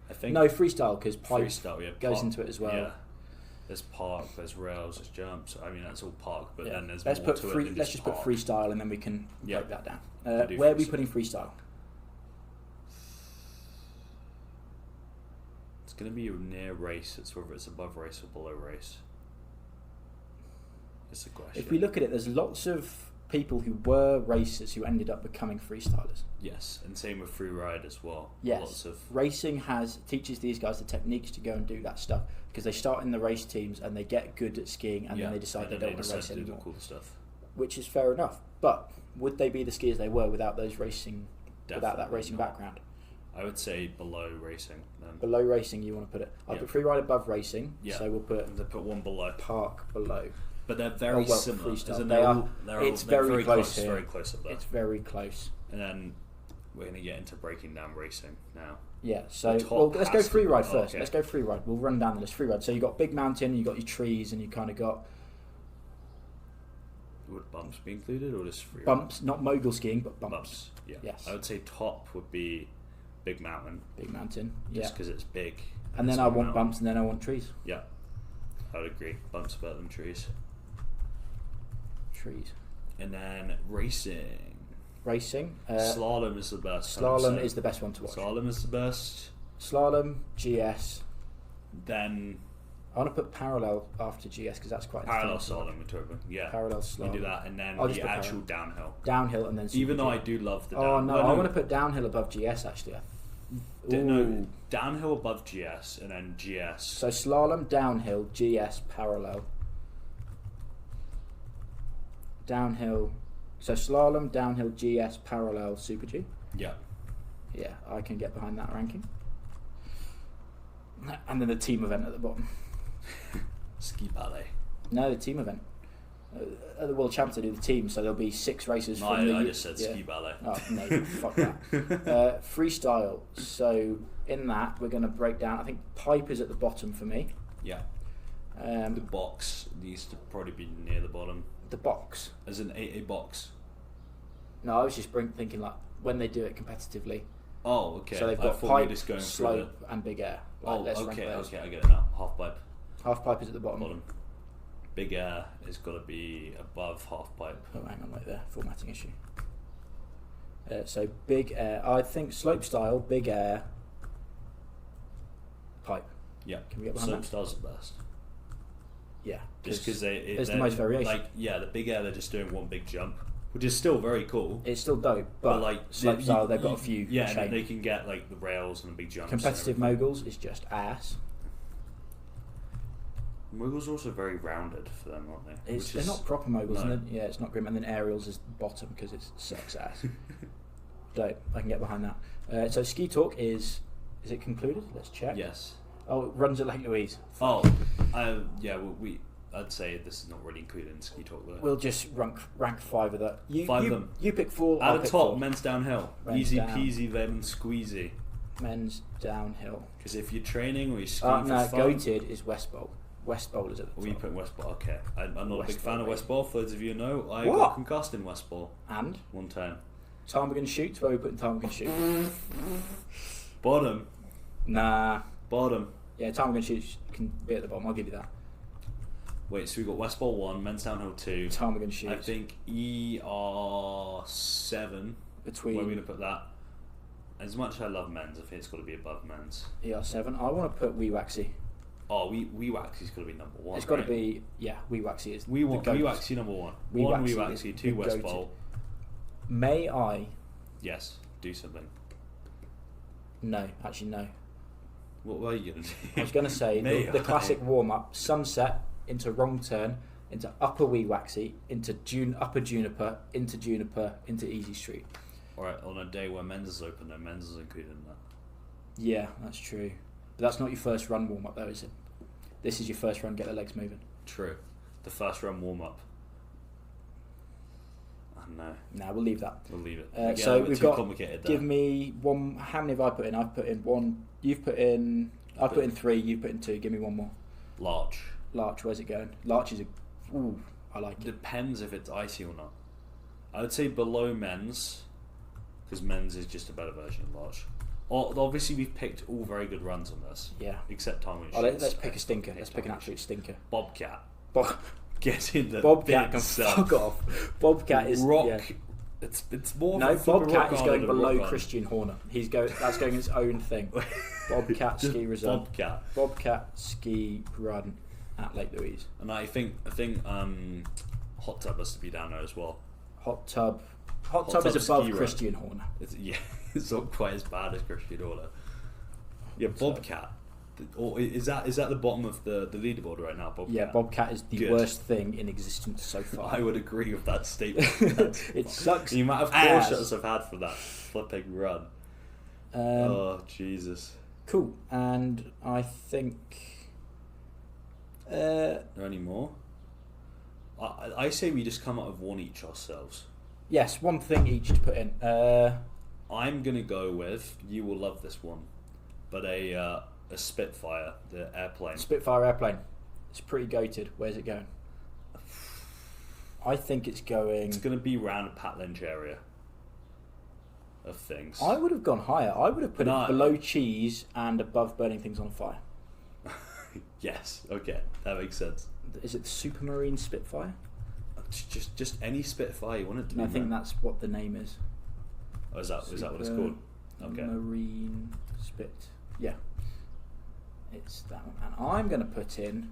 I think No, freestyle because pipe freestyle goes park. into it as well. Yeah. There's park, there's rails, there's jumps. I mean, that's all park, but then there's let's more put to free. it than Let's just park. put freestyle, and then we can Yeah. break that down. do Where are we freestyle. putting freestyle? It's going to be near race. It's whether it's above race or below race. It's a question. If we look at it, there's lots of people who were racers who ended up becoming freestylers. Yes, and same with free ride as well. Yes, Lots of racing teaches these guys the techniques to go and do that stuff because they start in the race teams and they get good at skiing and then they decide they don't want to race to do the anymore, cool stuff. which is fair enough. But would they be the skiers they were without those racing, without that Definitely racing not. background? I would say below racing. Then. Below racing, you want to put it. I'll Yeah. put free ride above racing, Yeah. so we'll put And they put one below, park below. but they're very similar. freestyle. Isn't They are. they're It's they're very close here. Very close up there. It's very close. And then we're going to get into breaking down racing now. Yeah, so The top well, let's go has to free be- ride oh, first. okay. Let's go free ride. We'll run down the list. Free ride. So you got big mountain, you got your trees, and you kind of got Would bumps be included or just free bumps, not mogul skiing, but ride? bumps. Yeah. Yes. I would say top would be big mountain, Big mountain. Yeah. just because it's big. And then it's I a want mountain. bumps, and then I want trees. Yeah, I would agree. Bumps better than trees. Trees. And then racing. Racing. Slalom is the best. I would Slalom say. is the best one to watch. Slalom is the best. Slalom, GS. Then I want to put parallel after GS because that's quite parallel interesting. slalom with turbo. Yeah, Parallel we slalom. do that, and then I'll just the put actual downhill. Downhill and then super Even though G. I do love the Oh downhill. no, I want to put downhill above GS actually. No, Ooh. downhill above GS, and then GS. So slalom, downhill, GS, parallel. Downhill. So slalom, downhill, GS, parallel, super G. Yeah. Yeah, I can get behind that ranking. And then the team event at the bottom. Ski ballet. No, the team event. At the World Champs, they do the team, so there'll be 6 races. No, from the I just said yeah. ski ballet. Oh no, fuck that. Freestyle. So in that, we're going to break down. I think pipe is at the bottom for me. Yeah. The box needs to probably be near the bottom. The box. As in a box. No, I was just thinking like when they do it competitively. Oh, okay. So they've I got thought we were pipe, just going slope, and big air. Like, Oh, let's rank okay, those. okay, I get it now. Half pipe, Half pipe is at the bottom. bottom. Big air has got to be above half pipe. Oh, hang on, wait there. Formatting issue. So big air. I think slope style, big air, pipe. Yeah. Can we get behind Slope that? style's the best. Yeah. Just because there's the most variation. Like, yeah, the big air, they're just doing one big jump, which is still very cool. It's still dope, but like slope style, they've got a few. Yeah, and chain. they can get like the rails and the big jumps. Competitive moguls is just ass. Moguls are also very rounded for them, aren't they? They're not proper moguls. No. And then, yeah, it's not grim. And then aerials is bottom because it sucks ass. Dope. I can get behind that. So ski talk is it concluded? Let's check. Yes. Oh, it runs at Lake Louise. Oh, yeah. Well, I'd say this is not really included in ski talk though. We'll just rank 5 of that. Five of them. You pick 4. At I'll the pick top, 4. men's downhill. Men's Easy down. peasy lemon squeezy. Men's downhill. Because if you're training or you're skiing for No, fun... goated is West Bowl. West Bowl is at the top. We put West Bowl. Okay. I'm not West a big fan Bowl, of West Bowl. For those of you who know, I What? got concussed in West Bowl And? one time. Ptarmigan Shoots? Where are we putting Ptarmigan Shoot? Bottom. Nah. Bottom. Yeah, Ptarmigan Shoots can be at the bottom. I'll give you that. Wait, so we got West Bowl 1, men's downhill 2. Ptarmigan Shoots. I think ER7. Between Where are we going to put that? As much as I love men's, I think it's got to be above men's. ER7. I want to put Wee Waxy. Oh, Wee Waxy's got to be number 1. It's got to be, yeah, Wee Waxy is Wee the goat. Waxy number 1. Wee 1 Waxy Wee is Waxy, the 2 West goated. Bowl. May I? Yes, do something. No, actually no. What were you going to do? I was going to say the classic warm-up, sunset, into wrong turn, into upper Wee Waxy, into upper Juniper, into Easy Street. Alright, on a day where men's is open, though, men's is included in that. Yeah, that's true. But that's not your first run warm-up though, is it? This is your first run, get the legs moving. True. The first run warm-up. Oh, no. Nah, we'll leave that. We'll leave it. So we've got. Complicated Give me one. How many have I put in? I've put in 1. You've put in. I've put in 3. You've put in 2. Give me one more. Larch. Larch. Where's it going? Larch is a. Ooh, I like it. Depends if it's icy or not. I would say below men's, because men's is just a better version of Larch. Obviously, we've picked all very good runs on this. Yeah. Except Tom and Let's pick a stinker. Let's pick an absolute stinker. Bobcat. Get in the Bobcat big can stuff. fuck off. Bobcat is rock. Yeah. It's more. No, of a Bobcat rock is garden going than a below rock Christian Horner. That's going its own thing. Bobcat Just ski resort. Bobcat. Ski run at Lake Louise. And I think Hot Tub has to be down there as well. Hot tub is Tub above ski Christian Horner. It's not quite as bad as Christian Horner. Yeah, Bobcat. Or is that the bottom of the leaderboard right now? Bobcat. Yeah, Bobcat is the Good. worst thing in existence so far. I would agree with that statement. It sucks. The amount of ass. cautions I've had for that flipping run. Oh Jesus! Cool, and I think. Are there any more? I say we just come out of one each ourselves. Yes, one thing each to put in. I'm gonna go with, you will love this one, but a Spitfire, the airplane. Spitfire airplane. It's pretty goated. Where's it going? I think it's going. It's gonna be around a Pat Lynch area of things. I would have gone higher. I would have put it below cheese and above burning things on fire. Yes. Okay, that makes sense. Is it the Supermarine Spitfire? Just any Spitfire you want it to be. I think that's what the name is. Oh, is that what it's called? Okay. Marine Spit. Yeah. It's that one. And I'm going to put in.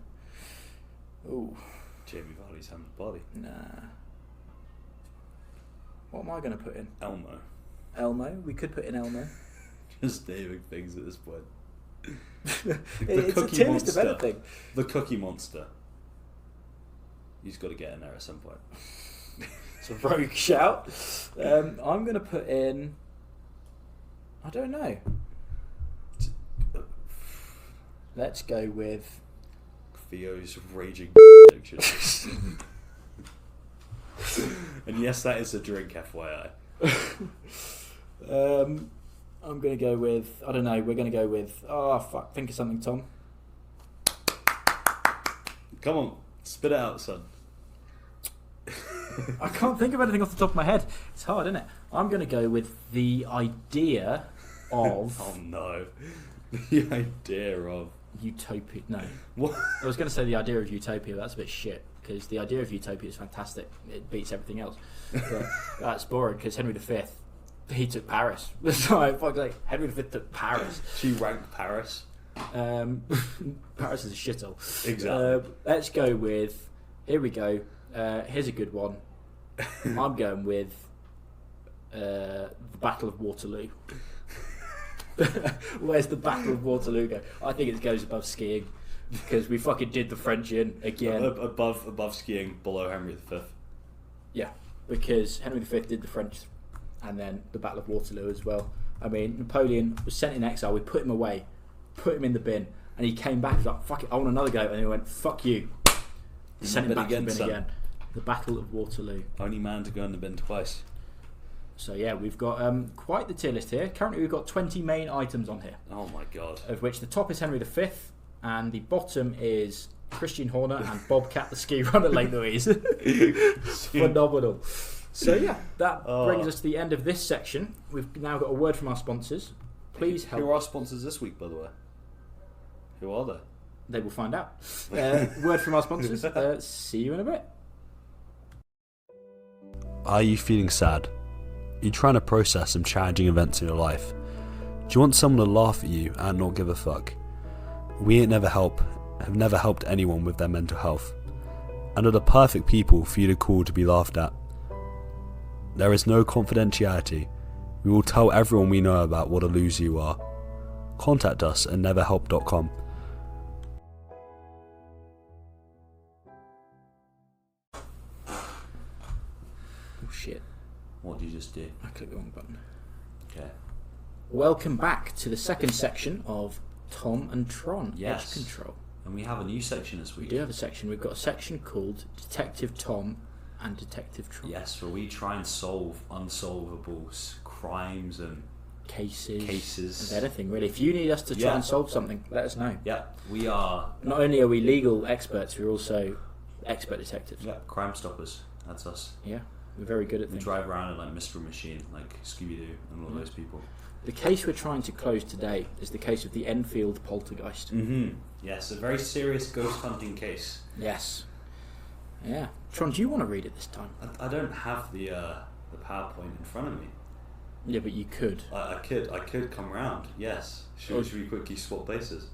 Ooh. Jamie Vardy's Hamlet Body. Nah. What am I going to put in? Elmo. We could put in Elmo. Just naming things at this point. It's a Tim is developing. The Cookie Monster. He's got to get in there at some point. It's a rogue shout. I'm going to put in. I don't know. Let's go with Theo's raging addiction. And yes, that is a drink, FYI. I'm going to go with. I don't know. We're going to go with. Oh fuck! Think of something, Tom. Come on, spit it out, son. I can't think of anything off the top of my head. It's hard, isn't it? I'm going to go with the idea of. Oh no, the idea of utopia. No, what? I was going to say the idea of utopia. But that's a bit shit because the idea of utopia is fantastic. It beats everything else. But that's boring because Henry V. He took Paris. Sorry, fuck, like Henry V took Paris. She ranked Paris. Paris is a shithole. Exactly. Let's go with. Here we go. Here's a good one. I'm going with the Battle of Waterloo. Where's the Battle of Waterloo go? I think it goes above skiing because we fucking did the French in again. Above skiing, below Henry V. Yeah, because Henry V did the French. And then the Battle of Waterloo as well. I mean, Napoleon was sent in exile. We put him away, put him in the bin, and he came back. He was like, "Fuck it, I want another go," and he went, "Fuck you." Sent him back to the bin again. The Battle of Waterloo. Only man to go in the bin twice. So yeah, we've got quite the tier list here. Currently, we've got 20 main items on here. Oh my god! Of which the top is Henry V, and the bottom is Christian Horner and Bobcat the ski runner Lake Louise. Phenomenal. So yeah, that brings us to the end of this section. We've now got a word from our sponsors. Please help. Who are our sponsors this week, by the way? Who are they? They will find out. Word from our sponsors. See you in a bit. Are you feeling sad? Are you trying to process some challenging events in your life? Do you want someone to laugh at you and not give a fuck? We at Never Help have never helped anyone with their mental health, and are the perfect people for you to call to be laughed at. There is no confidentiality. We will tell everyone we know about what a loser you are. Contact us at neverhelp.com. Oh shit. What did you just do? I clicked the wrong button. Okay. Welcome back to the second section of Tom and Tron. Yes. Edge Control. And we have a new section this We week. do have a section. We've got a section called Detective Tom and Detective Tron. Yes, where we try and solve unsolvable crimes and Cases. And anything really. If you need us to try and solve something, let us know. yeah, we are. Not only are we legal experts, we're also expert detectives. Yeah, Crime Stoppers. That's us. Yeah, we're very good at We things. drive around in like Mystery Machine, like Scooby Doo, and all those people. The case we're trying to close today is the case of the Enfield poltergeist. Mm-hmm. Yes, a very serious ghost hunting case. Yes. Yeah. Tron, do you want to read it this time? I don't have the PowerPoint in front of me. Yeah, but you could. I could come round. Yes. Should we quickly swap places?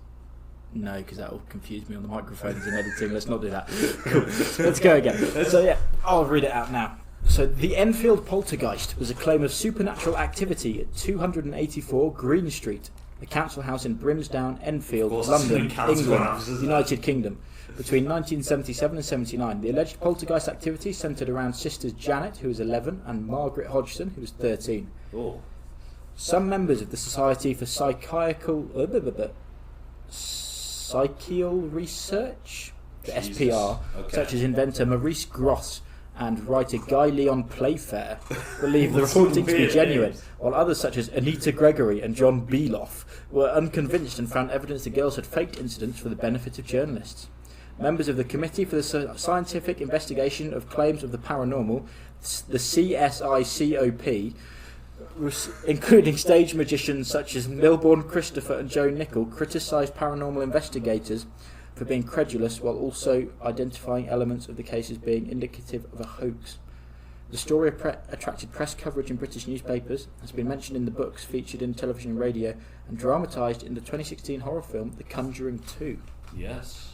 No, because that will confuse me on the microphones and editing. Let's not do that. Cool. Let's go again. So yeah, I'll read it out now. So the Enfield poltergeist was a claim of supernatural activity at 284 Green Street, a council house in Brimsdown, Enfield, London, England, United Kingdom. Between 1977 and 79, the alleged poltergeist activity centred around sisters Janet, who was 11, and Margaret Hodgson, who was 13. Oh. Some members of the Society for Psychical Research, the Jesus. SPR, Okay. such as inventor Maurice Gross and writer Guy Leon Playfair, believe the hauntings to be genuine, while others such as Anita Gregory and John Beeloff were unconvinced and found evidence the girls had faked incidents for the benefit of journalists. Members of the Committee for the Scientific Investigation of Claims of the Paranormal, the CSICOP, including stage magicians such as Milbourne Christopher and Joe Nickel, criticised paranormal investigators for being credulous while also identifying elements of the case as being indicative of a hoax. The story attracted press coverage in British newspapers, has been mentioned in the books, featured in television and radio, and dramatised in the 2016 horror film The Conjuring 2. Yes.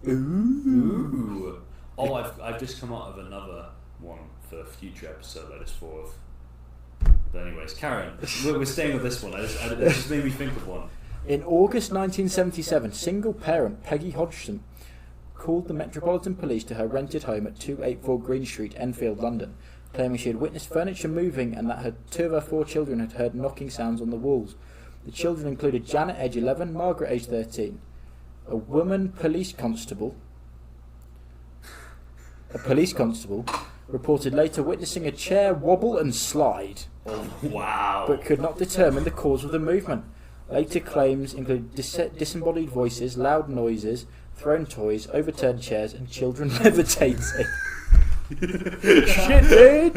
Ooh. Oh, I've just come out of another one for a future episode I just thought of. But anyways, carry on. We're staying with this one. It just made me think of one. In August 1977, single parent Peggy Hodgson called the Metropolitan Police to her rented home at 284 Green Street, Enfield, London, claiming she had witnessed furniture moving and that two of her 4 children had heard knocking sounds on the walls. The children included Janet, age 11, Margaret, age 13. A police constable reported later witnessing a chair wobble and slide. Oh, wow. But could not determine the cause of the movement. Later claims include disembodied voices, loud noises, thrown toys, overturned chairs, and children levitating. Shit, dude!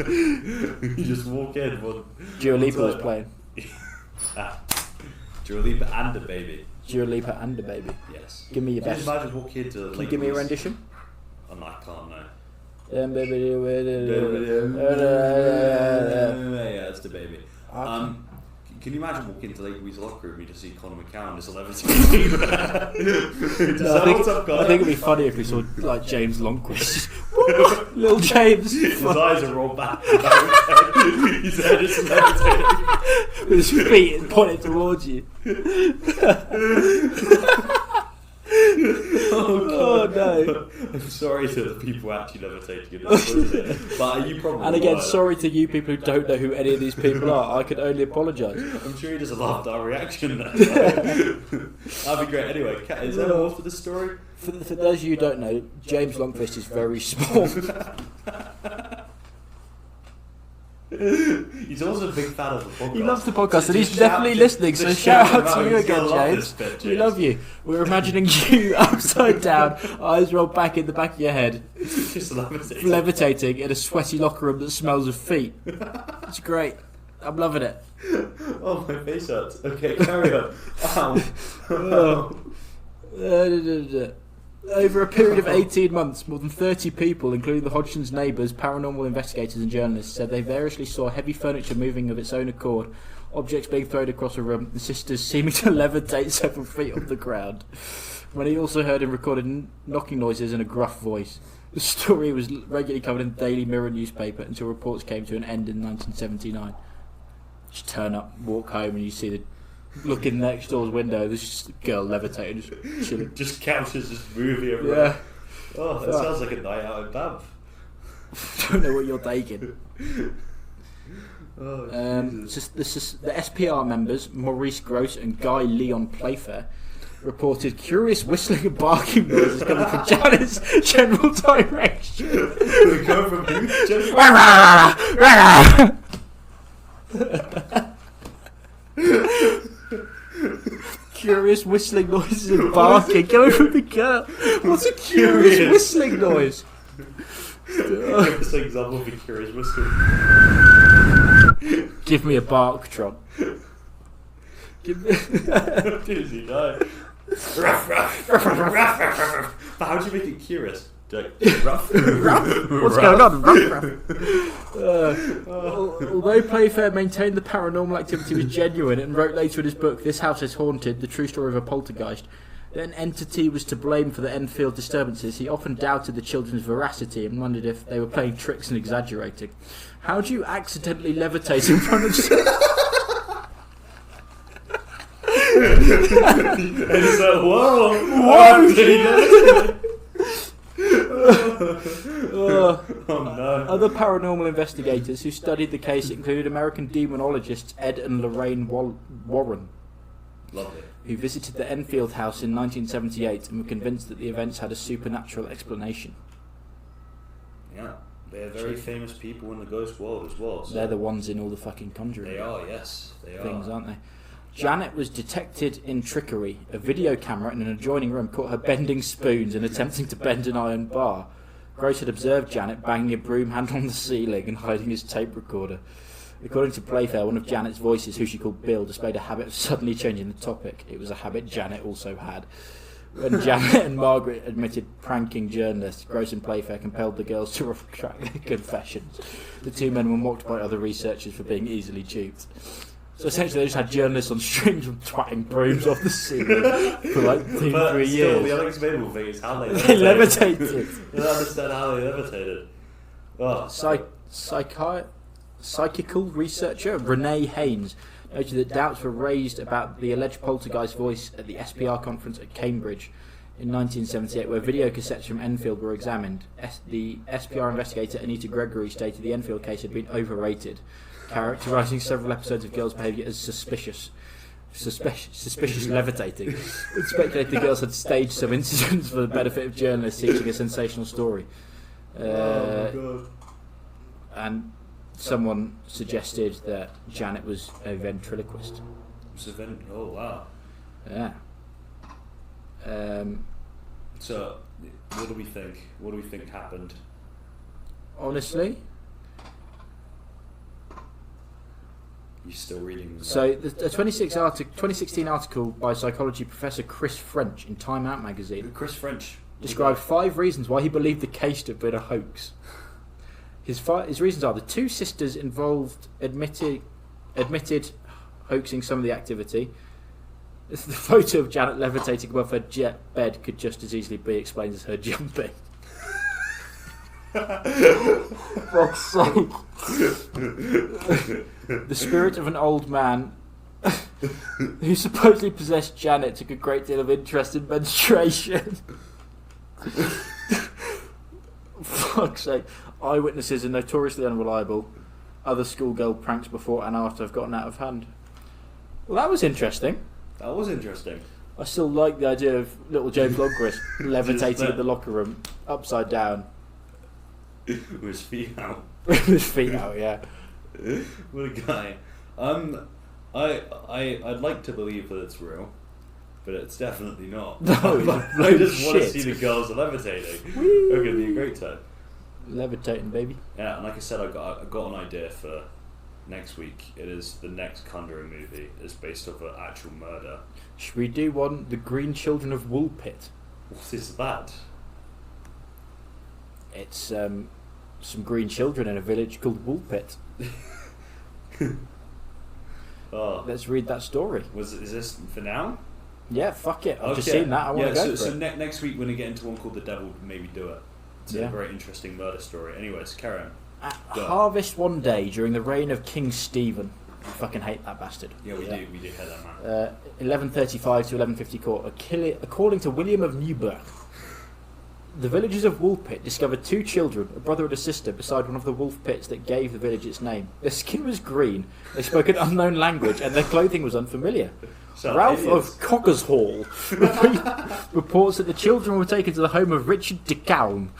You just walk in. Dua Lipa was playing. Dua Lipa and a baby. Dua Lipa and a baby. Yes. Give me your best. Just imagine walking into. Can you give me a rendition? Oh, no, I can't. No. Yeah, That's the baby. Can you imagine walking into Lake Louise locker room and you just see Conor McCowan just levitating? I think it'd be funny if we saw like James Lonnkvist. Little James. His eyes are rolled back. His head is levitating. With his feet pointed towards you. Oh no! I'm sorry to the people actually levitating in this, but you probably. And again, were. sorry to you people who don't know who any of these people are. I can only apologise. I'm sure he just loved our reaction there. That'd be great. Anyway, is there more to the story? For those of you who don't know, James Lonnkvist is very small. He's also a big fan of the podcast. He loves the podcast and he's definitely listening, so shout out to you again, James. James. We love you. We're imagining you upside down, eyes rolled back in the back of your head, Just levitating. levitating in a sweaty locker room that smells of feet. It's great. I'm loving it. Oh, my face hurts. Okay, carry on. Ow. Over a period of 18 months, more than 30 people, including the Hodgson's neighbours, paranormal investigators and journalists, said they variously saw heavy furniture moving of its own accord, objects being thrown across a room, and sisters seeming to levitate several feet off the ground. Many also heard and recorded knocking noises in a gruff voice. The story was regularly covered in the Daily Mirror newspaper until reports came to an end in 1979. Just turn up, walk home, and you see the looking next door's window, there's just a girl levitating, just chilling. Just couches, just moving everywhere. Yeah. Oh, that sounds like a night out in Banff. Don't know what you're taking. Oh, The SPR members, Maurice Gross and Guy Leon Playfair, reported curious whistling and barking noises coming from Janet's general direction. We go from who? Curious whistling noises and barking coming from the girl. What's a curious whistling noise? This example of a curious whistle. Give me a bark, Tron. Give me. Does he know? But how do you make it curious? Rough. What's going on? Although Playfair maintained the paranormal activity was genuine and wrote later in his book, This House is Haunted, The True Story of a Poltergeist, that an entity was to blame for the Enfield disturbances, he often doubted the children's veracity and wondered if they were playing tricks and exaggerating. How do you accidentally levitate in front of And he's like, whoa! Oh no. Other paranormal investigators who studied the case included American demonologists Ed and Lorraine Warren, Lovely. who visited the Enfield house in 1978 and were convinced that the events had a supernatural explanation. Yeah, they're very famous people in the ghost world as well. So They're the ones in all the fucking Conjuring they are, yes, they things, are. aren't they? Janet was detected in trickery. A video camera in an adjoining room caught her bending spoons and attempting to bend an iron bar. Gross had observed Janet banging a broom handle on the ceiling and hiding his tape recorder. According to Playfair, one of Janet's voices, who she called Bill, displayed a habit of suddenly changing the topic. It was a habit Janet also had. When Janet and Margaret admitted pranking journalists, Gross and Playfair compelled the girls to retract their confessions. The two men were mocked by other researchers for being easily duped. So essentially they just had journalists on strings from twatting brooms off the ceiling for like 3 years. The unexplainable thing is how they levitated. You don't understand how they levitated. Oh. Psychical researcher Renee Haynes noted that doubts were raised about the alleged poltergeist voice at the SPR conference at Cambridge in 1978, where video cassettes from Enfield were examined. The SPR investigator Anita Gregory stated the Enfield case had been overrated, characterising several episodes of girls' behaviour as suspicious levitating, and speculated the girls had staged some incidents for the benefit of journalists seeking a sensational story. Oh my God. And someone suggested that Janet was a ventriloquist. Oh wow. Yeah. So, what do we think? What do we think happened? Honestly, You're still reading the so the 2016 article by psychology professor Chris French in Time Out magazine Chris French described 5 reasons why he believed the case to have been a hoax. His reasons are: the 2 sisters involved admitted hoaxing some of the activity. The photo of Janet levitating above her jet bed could just as easily be explained as her jumping. Fuck's sake. The spirit of an old man who supposedly possessed Janet, took a great deal of interest in menstruation. Fuck's sake. Eyewitnesses are notoriously unreliable. Other schoolgirl pranks before and after have gotten out of hand. Well, that was interesting. That was interesting. I still like the idea of little James Lonnkvist levitating in the locker room, upside down. With his feet out. With his feet out, yeah. What a guy. I'd like to believe that it's real, but it's definitely not. No, I just want to shit. see the girls levitating. It's going to be a great time. Levitating, baby. Yeah, and like I said, I got an idea for next week. It is the next Conjuring movie. It's based off an actual murder. Should we do one, The Green Children of Woolpit? What is that? It's some green children in a village called Woolpit. Oh, Let's read that story. is this for now? Yeah, fuck it. I've just Okay. seen that. I want to go for so it. next week, when we get into one called The Devil, maybe do it. It's Yeah. a very interesting murder story. Anyways, carry on. At Go. harvest one day during the reign of King Stephen. I fucking hate that bastard. Yeah, we do hear that, man. 1135 to 1150 court. According to William of Newburgh, the villagers of Woolpit discovered two children, a brother and a sister, beside one of the wolf pits that gave the village its name. Their skin was green, they spoke an unknown language, and their clothing was unfamiliar. So, Ralph idiots. of Cockershall reports that the children were taken to the home of Richard de Calne.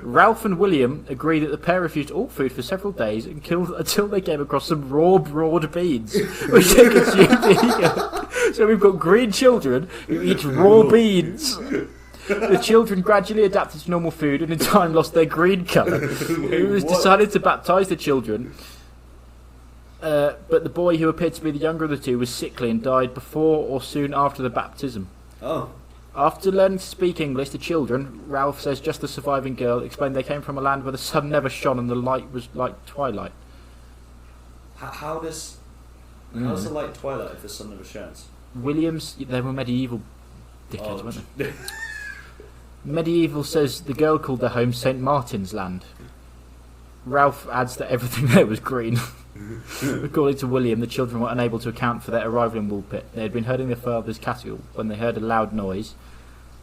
Ralph and William agreed that the pair refused all food for several days and killed until they came across some raw broad beans, which they consumed eagerly. So we've got green children who eat raw beans. The children gradually adapted to normal food and in time lost their green colour. It was what? decided to baptise the children. But the boy, who appeared to be the younger of the two, was sickly and died before or soon after the baptism. Oh, After learning to speak English, the children, Ralph says just the surviving girl, explained they came from a land where the sun never shone and the light was like twilight. how does the light twilight if the sun never shines? Williams, they were medieval dickheads, Oh, weren't they? Medieval says the girl called their home St. Martin's Land. Ralph adds that everything there was green. According to William, the children were unable to account for their arrival in Woolpit. They had been herding their father's cattle when they heard a loud noise.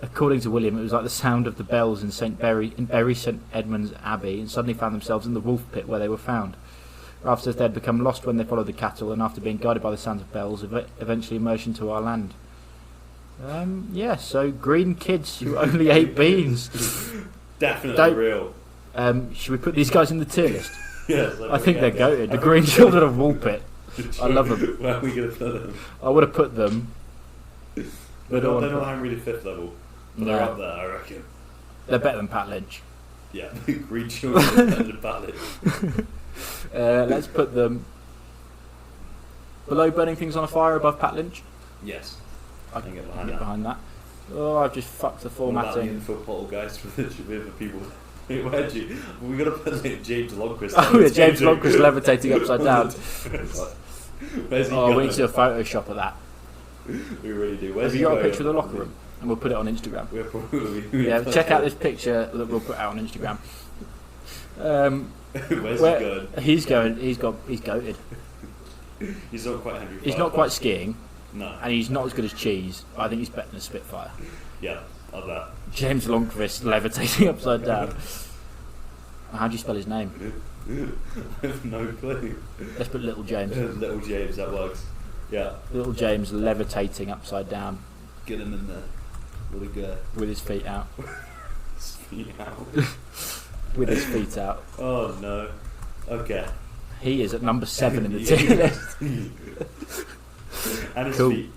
According to William, it was like the sound of the bells in Bury St. Edmund's Abbey, and suddenly found themselves in the wolf pit where they were found. Ralph says they had become lost when they followed the cattle, and after being guided by the sounds of bells, eventually emerged into our land. So green kids who only ate beans. Definitely Don't- real. Should we put these guys in the tier list? Yes, I think they're goated. The green children of Woolpit. I love them. Where are we going to put them? I would have put them. They're don't not, wanna they're not put- Henry V level. But No. they're up there, I reckon. They're better than Pat Lynch. Yeah, green children and the ballad. Let's put them below Burning Things on a Fire, above Pat Lynch. Yes. I can get Get that. behind that. Oh, I've just fucked the What about the formatting. info portal guys with the people? Where'd you? We're gonna put like, James Lonnkvist. Oh yeah, James Lonnkvist levitating upside down. Where's he Oh, we going? need to do a Photoshop of that. We really do. Where's Have he you got a going? picture of the locker room? And we'll put it on Instagram. We're probably. Yeah, check out this picture that we'll put out on Instagram. Where's Where- he going? He's goated. He's not quite Henry. He's not quite skiing, No. and he's not as good as Cheese. I think he's better than a Spitfire. Yeah, of that. James Lonnkvist levitating upside down. How do you spell his name? I have no clue. Let's put Little James. Little James, that works. Yeah, Little James levitating upside down get him in there. What a guy. with his feet out. Feet out. With his feet out. Oh no. Okay. He is at number 7 in the tier list. And his Cool. feet.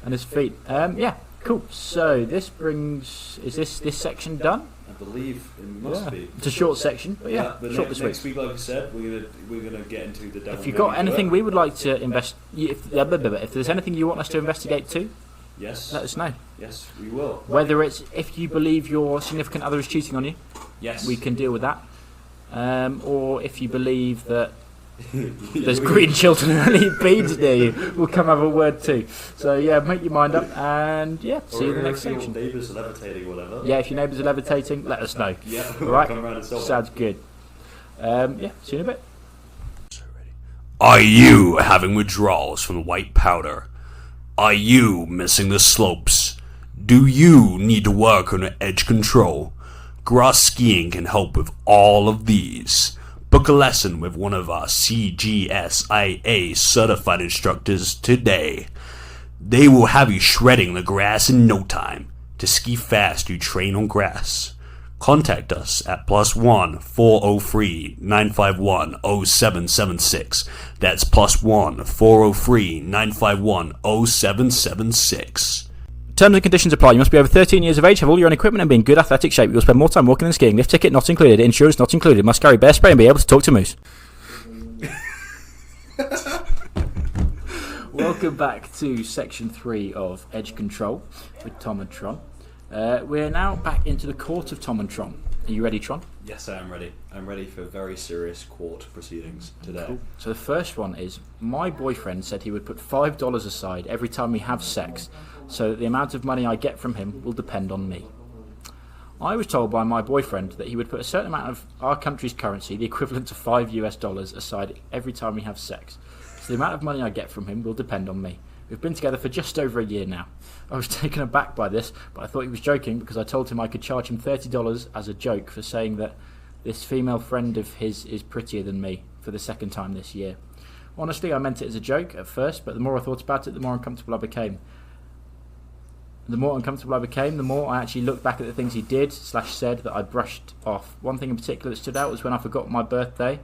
And his feet. Yeah, cool. So this brings... Is this section done? I believe it must Yeah. be. It's a short section, but yeah, but short next, this week. next week, like I said, we're gonna get into the devil. If you've got movie anything work. we would like to if there's anything you want us to investigate too, Yes. let us know. Yes, we will. Whether it's if you believe your significant other is cheating on you, Yes. we can deal with that. Or if you believe that there's green children who only eat beans near you, we'll come have a word too. So yeah, make your mind up, and yeah, see you in the next Or if section. your neighbours are levitating or whatever. Yeah, if your neighbours are levitating, let us know. Yeah. Right. Come around and solve it. Sounds good. Yeah, see you in a bit. Are you having withdrawals from the white powder? Are you missing the slopes? Do you need to work on your edge control? Grass skiing can help with all of these. Book a lesson with one of our CGSIA certified instructors today. They will have you shredding the grass in no time. To ski fast, you train on grass. Contact us at +1 403 951 0776. That's +1 403 951 0776. Terms and conditions apply. You must be over 13 years of age, have all your own equipment, and be in good athletic shape. You will spend more time walking than skiing. Lift ticket not included. Insurance not included. Must carry bear spray and be able to talk to moose. Welcome back to section 3 of Edge Control with Tom and Tron. We're now back into the court of Tom and Tron. Are you ready, Tron? Yes, I am ready. I'm ready for very serious court proceedings today. Cool. So the first one is, my boyfriend said he would put $5 aside every time we have sex, so that the amount of money I get from him will depend on me. I was told by my boyfriend that he would put a certain amount of our country's currency, the equivalent to $5 aside every time we have sex. So the amount of money I get from him will depend on me. We've been together for just over a year now. I was taken aback by this, but I thought he was joking because I told him I could charge him $30 as a joke for saying that this female friend of his is prettier than me for the second time this year. Honestly, I meant it as a joke at first, but the more I thought about it, the more uncomfortable I became. The more I actually looked back at the things he did/said that I brushed off. One thing in particular that stood out was when I forgot my birthday,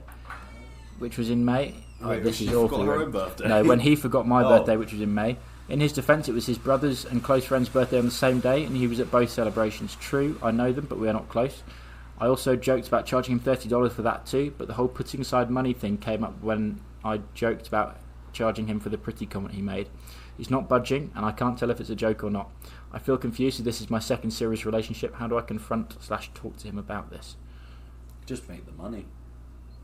which was in May. Wait, this she is forgot awful. her own birthday? No, when he forgot my birthday, which was in May. In his defence, it was his brother's and close friend's birthday on the same day, and he was at both celebrations. True, I know them, but we are not close. I also joked about charging him $30 for that too, but the whole putting aside money thing came up when I joked about charging him for the pretty comment he made. He's not budging, and I can't tell if it's a joke or not. I feel confused, as this is my second serious relationship. How do I confront/talk to him about this? Just make the money.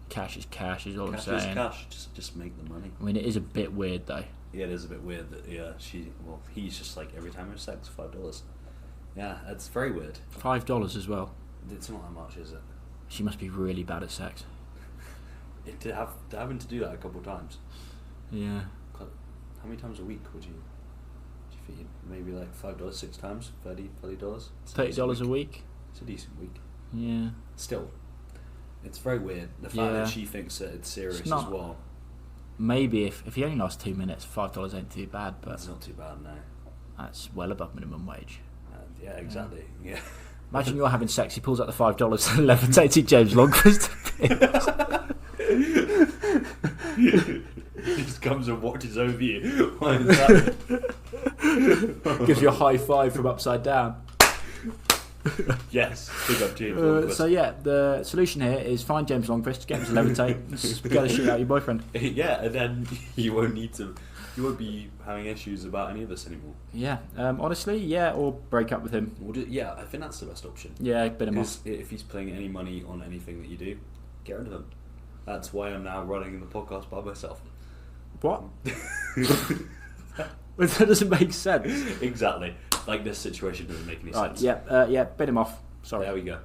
Cash is cash, is all I'm Cash saying. is cash. Just make the money. I mean, it is a bit weird though. Yeah, it is a bit weird that he's just like every time we have sex, $5. Yeah, it's very weird. $5 as well. It's not that much, is it? She must be really bad at sex. Having to do that a couple of times. Yeah. How many times a week would you think? Maybe like $5, 6 times, $30. $30 a week. It's a decent week. Yeah. Still, it's very weird. The fact that she thinks that it's serious as well. Maybe if he only lasts 2 minutes, $5 ain't too bad, but it's not too bad, no. That's well above minimum wage. Yeah, exactly. Yeah. Imagine you're having sex, he pulls out the $5 and levitating James Lonnkvist. He just comes and watches over you. Why is that? Gives you a high five from upside down. Yes, big up James Lonnkvist. So yeah, the solution here is find James Lonnkvist, get him to levitate, scare the shit out of your boyfriend. Yeah, and then you won't be having issues about any of this anymore. Yeah, honestly, yeah, or break up with him. Yeah, I think that's the best option. Yeah, bit him off. If he's playing any money on anything that you do, get rid of him. That's why I'm now running the podcast by myself. What? That doesn't make sense. Exactly. Like, this situation doesn't make any sense. Yeah, bit him off. Sorry. There we go.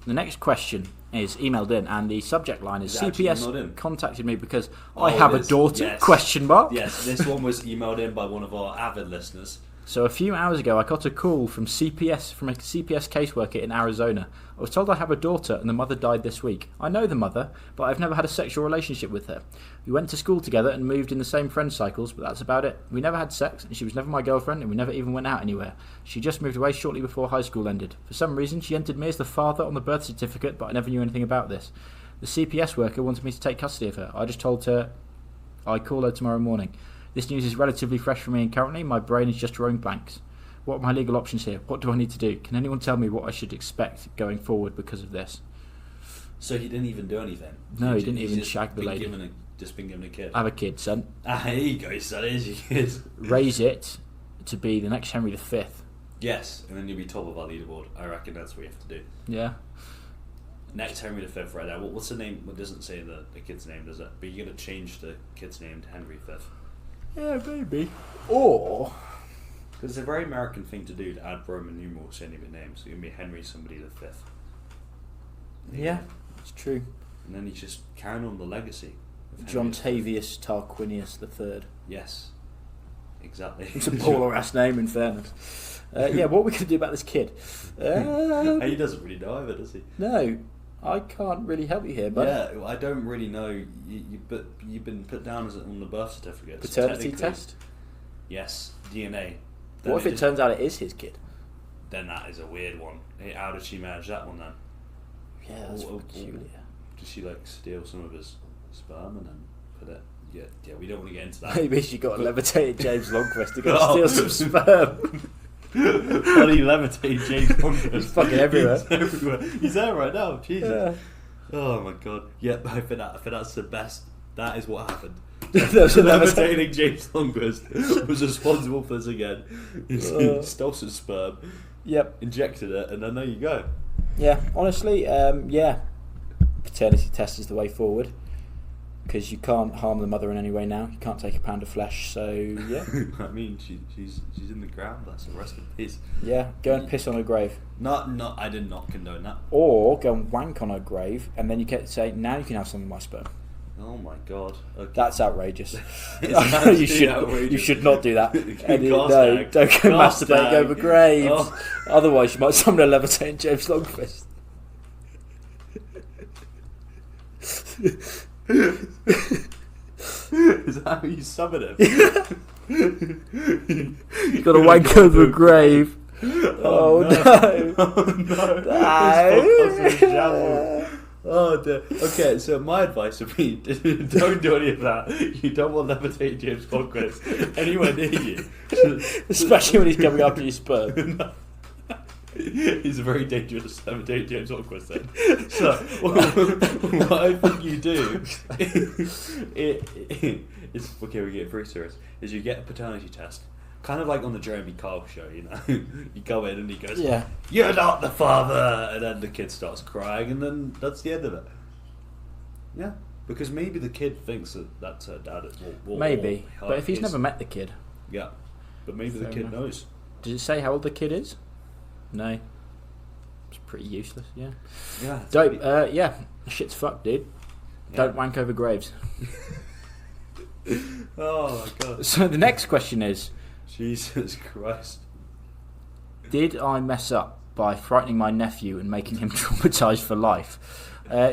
The next question is emailed in, and the subject line is CPS contacted me because I have a daughter, yes. question mark. Yes, this one was emailed in by one of our avid listeners. So a few hours ago, I got a call from a CPS caseworker in Arizona. I was told I have a daughter and the mother died this week. I know the mother, but I've never had a sexual relationship with her. We went to school together and moved in the same friend cycles, but that's about it. We never had sex, and she was never my girlfriend, and we never even went out anywhere. She just moved away shortly before high school ended. For some reason, she entered me as the father on the birth certificate, but I never knew anything about this. The CPS worker wanted me to take custody of her. I just told her I'd call her tomorrow morning. This news is relatively fresh for me, and currently my brain is just drawing blanks. What are my legal options here? What do I need to do? Can anyone tell me what I should expect going forward because of this? So he didn't even do anything? No, he didn't even shag the lady. Just been given a kid? I have a kid, son. Here you go, son. Here's your kid. Raise it to be the next Henry V. Yes, and then you'll be top of our leaderboard. I reckon that's what you have to do. Yeah. Next Henry V right now. What's the name? It doesn't say the kid's name, does it? But you're going to change the kid's name to Henry V. Yeah, maybe. Or... because it's a very American thing to do, to add Roman numerals to any of your names. So you're going to be Henry somebody the Fifth. Yeah, it's true. And then you just carry on the legacy Jontavius Tarquinius III. Yes, exactly. It's a baller ass name, in fairness. Yeah, what are we going to do about this kid? He doesn't really know either, does he? No, I can't really help you here, but yeah, I don't really know. But you've been put down as on the birth certificate. paternity So test. yes, DNA. What if it turns out it is his kid? Then that is a weird one. How did she manage that one then? Yeah, that's Or- peculiar. Did she like steal some of his sperm and then put it? Yeah, we don't want to get into that. Maybe she got a levitated James Lonnkvist to go steal some sperm. Bloody levitating James Lonnkvist. He's fucking everywhere. He's everywhere. He's there right now. Jesus. Yeah. Oh my god. Yeah, I think that's the best. That is what happened. There's a Levitating James Lonnkvist was responsible for this again. He stole some sperm, Yep. injected it, and then there you go. Yeah, honestly, yeah. Paternity test is the way forward. Because you can't harm the mother in any way now. You can't take a pound of flesh, so yeah. I mean, she's in the ground. That's the rest of peace. Yeah, go and piss on her grave. I did not condone that. Or go and wank on her grave, and then you get to say, now you can have some of my sperm. Oh my god. Okay. That's outrageous. It's you should outrageous. you should not do that. No, Gag. don't go Cast masturbating tag. over graves. Oh. Otherwise, you might summon a levitating James Lonnkvist. Is that how you summon him? You got to wank over a grave. Oh no! Oh no! This podcast is a shambles. Oh dear. Okay, so my advice would be don't do any of that. You don't want levitating James Lonnkvist anywhere near you. Especially when he's coming after your sperm. He's a very dangerous levitating James Lonnkvist then. So what I think you do is okay, we get pretty serious. Is you get a paternity test. Kind of like on the Jeremy Kyle show, you know. You go in and he goes, Yeah. "You're not the father," and then the kid starts crying, and then that's the end of it. Yeah, because maybe the kid thinks that that's her dad. Maybe, but if he's never met the kid, yeah, but maybe the Fair kid enough. knows. does it say how old the kid is? No. It's pretty useless. Yeah. Yeah, Dope. Yeah. Shit's fucked, dude. Yeah. Don't wank over graves. Oh my god, So the next question is: Jesus Christ! did I mess up by frightening my nephew and making him traumatised for life?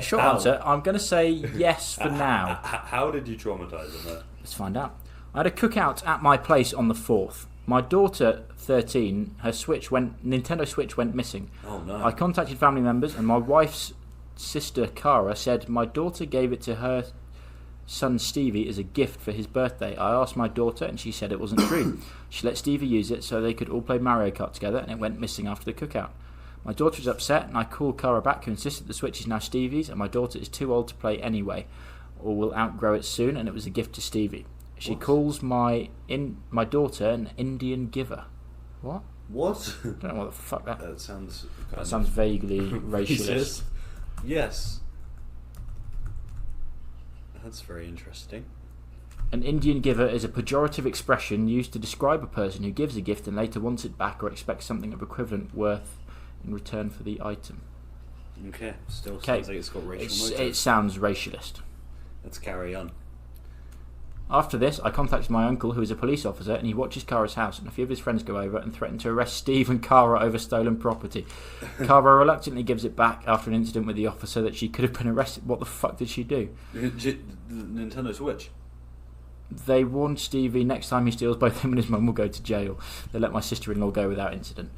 Short How? answer: I'm going to say yes for now. How did you traumatize him? Let's find out. I had a cookout at my place on the 4th. My daughter, 13, her Nintendo Switch went missing. Oh no! I contacted family members, and my wife's sister, Cara, said my daughter gave it to her son Stevie as a gift for his birthday. I asked my daughter, and she said it wasn't true. She let Stevie use it so they could all play Mario Kart together, and it went missing after the cookout. My daughter was upset, and I called Cara back, who insisted the Switch is now Stevie's, and my daughter is too old to play anyway, or will outgrow it soon, and it was a gift to Stevie. She What? calls my daughter an Indian giver. What? What? I don't know what the fuck that. That sounds. That sounds vaguely racialist. Racist. Yes. That's very interesting. An Indian giver is a pejorative expression used to describe a person who gives a gift and later wants it back or expects something of equivalent worth in return for the item. Okay. Still Okay. sounds like it's got racial It motives. sounds racialist. Let's carry on. After this, I contacted my uncle, who is a police officer, and he watches Cara's house, and a few of his friends go over and threaten to arrest Steve and Cara over stolen property. Cara reluctantly gives it back after an incident with the officer that she could have been arrested. What the fuck did she do? The Nintendo Switch. They warned Stevie next time he steals, both him and his mum will go to jail. They let my sister-in-law go without incident.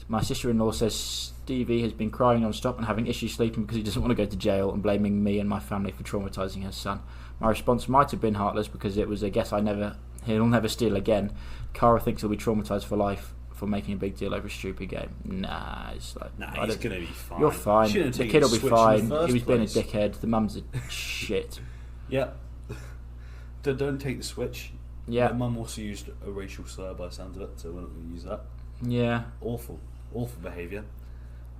My sister-in-law says Stevie has been crying non-stop and having issues sleeping because he doesn't want to go to jail, and blaming me and my family for traumatising her son. My response might have been heartless because it was a guess he'll never steal again. Cara thinks he'll be traumatised for life for making a big deal over a stupid game. Nah, it's like... Nah, he's going to be fine. You're fine. Shouldn't have The taken kid will be Switch in the fine. first He was being a place. dickhead. The mum's a shit. Yeah. Don't take the Switch. Yeah. My mum also used a racial slur by the sounds of it, so we're not going to use that. Yeah. Awful behaviour.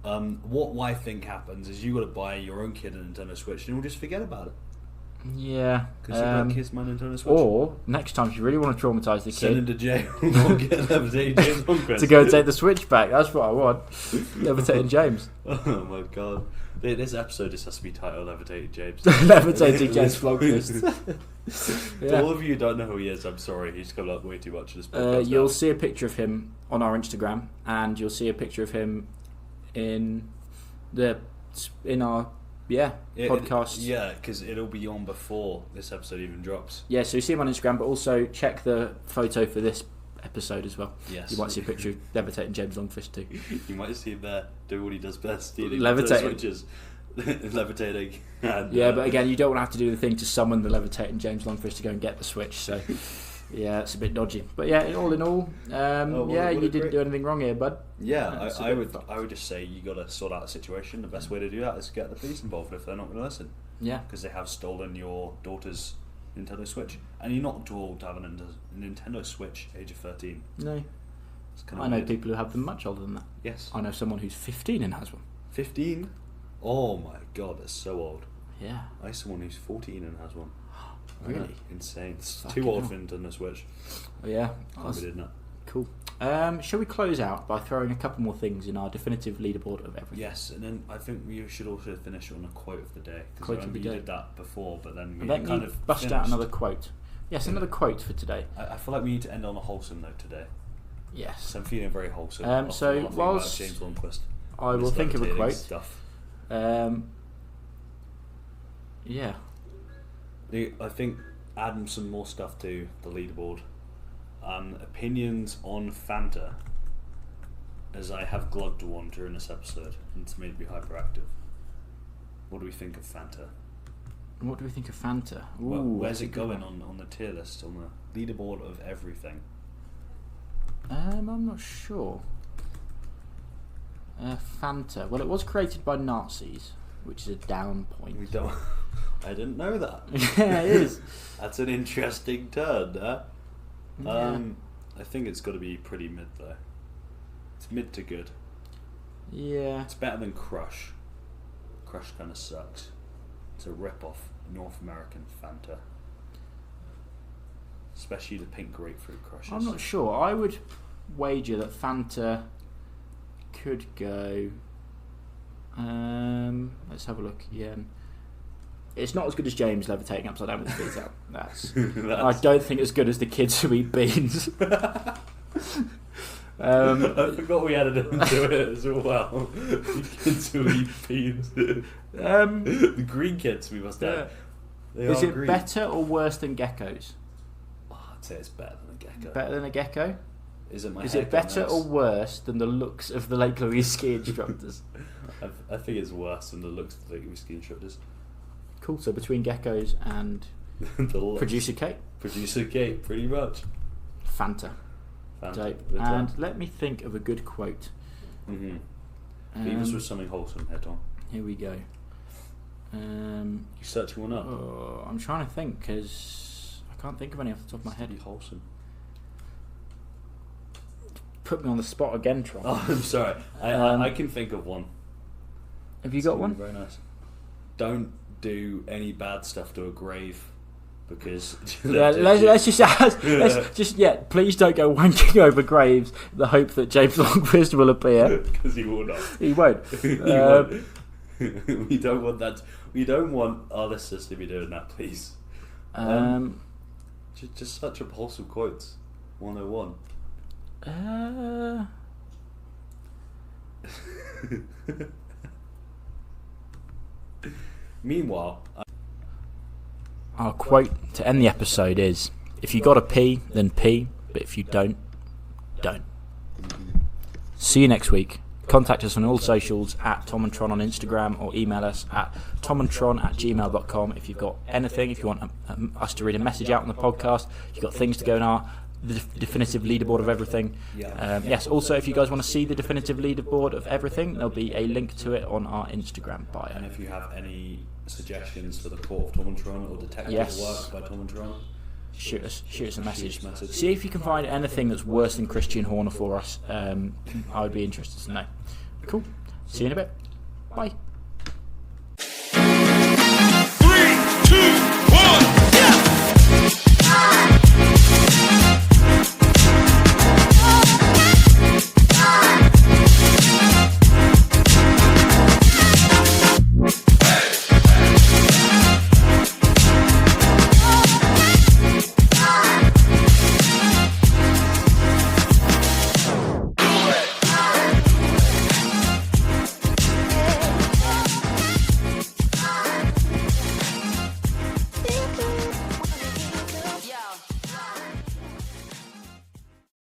What I think happens is you got to buy your own kid a Nintendo Switch and you'll just forget about it. Yeah. Because you let kids my Nintendo Switch. Or next time, if you really want to traumatise the Send him kid, to jail or get Levitating James Lonnkvist. to go and take the Switch back. That's what I want. Levitating James. Oh my god. This episode just has to be titled Levitating James. Levitating James Lonnkvist. For all of you who don't know who he is, I'm sorry. He's come up way too much in this podcast. You'll see a picture of him on our Instagram, and you'll see a picture of him in our podcast. Yeah, because it'll be on before this episode even drops. Yeah, so you see him on Instagram, but also check the photo for this episode as well. Yes. You might see a picture of Levitating James Lonnkvist too. You might see him there doing what he does best, stealing Levitating. switches, levitating. And, But again, you don't want to have to do the thing to summon the Levitating James Lonnkvist to go and get the Switch, so yeah, it's a bit dodgy. But yeah, all in all, you didn't do anything wrong here, bud. Yeah, I would just say you got to sort out the situation. The best way to do that is get the police involved if they're not going to listen. Yeah, because they have stolen your daughter's Nintendo Switch, and you're not too old to have a Nintendo Switch age of 13. No, it's kind of I know weird. people who have them much older than that. Yes, I know someone who's 15 and has one. 15? Oh my god, that's so old. Yeah, I know someone who's 14 and has one. really Insane. It's Fucking too old hell. for Nintendo Switch. Oh, yeah, We didn't know. cool. Shall we close out by throwing a couple more things in our definitive leaderboard of everything? Yes, and then I think we should also finish on a quote of the day. Quote of the we day. did that before, but then I we bet kind you of bust finished. out another quote. Yes, another quote for today. I feel like we need to end on a wholesome note today. Yes. So I'm feeling very wholesome. So laughing about whilst James Lonnkvist, I will this think of a levitating quote. Stuff. Yeah. I think add some more stuff to the leaderboard. Opinions on Fanta, as I have glugged one during this episode, and it's made me hyperactive. What do we think of Fanta? What do we think of Fanta? Well, Ooh, where's that's a it good going one. on the tier list, on the leaderboard of everything? I'm not sure. Fanta. Well, it was created by Nazis, which is a down point. We don't. I didn't know that. Yeah, it is. That's an interesting turn, Yeah. I think it's got to be pretty mid though. It's mid to good. Yeah. It's better than Crush. Crush kind of sucks. It's a rip-off North American Fanta. Especially the pink grapefruit crushes. I'm not sure. I would wager that Fanta could go. Let's have a look again. It's not as good as James levitating upside down with his feet out. I don't think it's as good as the kids who eat beans. I forgot we added into it as well. The kids who eat beans. The green kids we must add. They Is are it green. better or worse than geckos? Oh, I'd say it's better than a gecko. Better than a gecko? Is it my Is hair it better nice? or worse than the looks of the Lake Louise ski instructors? I think it's worse than the looks of the whiskey instructors. Cool. So between geckos and The looks. Producer Kate, Producer Kate, pretty much. Fanta. Fanta. Dope. The And top. let me think of a good quote. Leave us with something wholesome, head on. Here we go. You searching one up? I'm trying to think because I can't think of any off the top of my head. Be wholesome. Put me on the spot again, Tron. Oh, I'm sorry. I can think of one. Have you It's got gonna one? be Very nice. Don't do any bad stuff to a grave, because Yeah, let's just please don't go wanking over graves in the hope that James Lonnkvist will appear. because he will not. He won't. He won't. We don't want that. We don't want our listeners to be doing that, please. Just such a wholesome quotes. 101. Meanwhile, Our quote to end the episode is: if you got to pee, then pee, but if you don't, don't. See you next week. Contact us on all socials at tomntron on Instagram, or email us at tomntron@gmail.com if you've got anything, if you want us to read a message out on the podcast, you've got things to go in our definitive leaderboard of everything. Yes, also if you guys want to see the definitive leaderboard of everything, there'll be a link to it on our Instagram bio. and if you have any suggestions for the Court of Tomntron or Detective Yes. Work by Tomntron, Shoot us a message. Shoot us a message. See if you can find anything that's worse than Christian Horner for us. I would be interested to know. Cool. See you in a bit. Bye.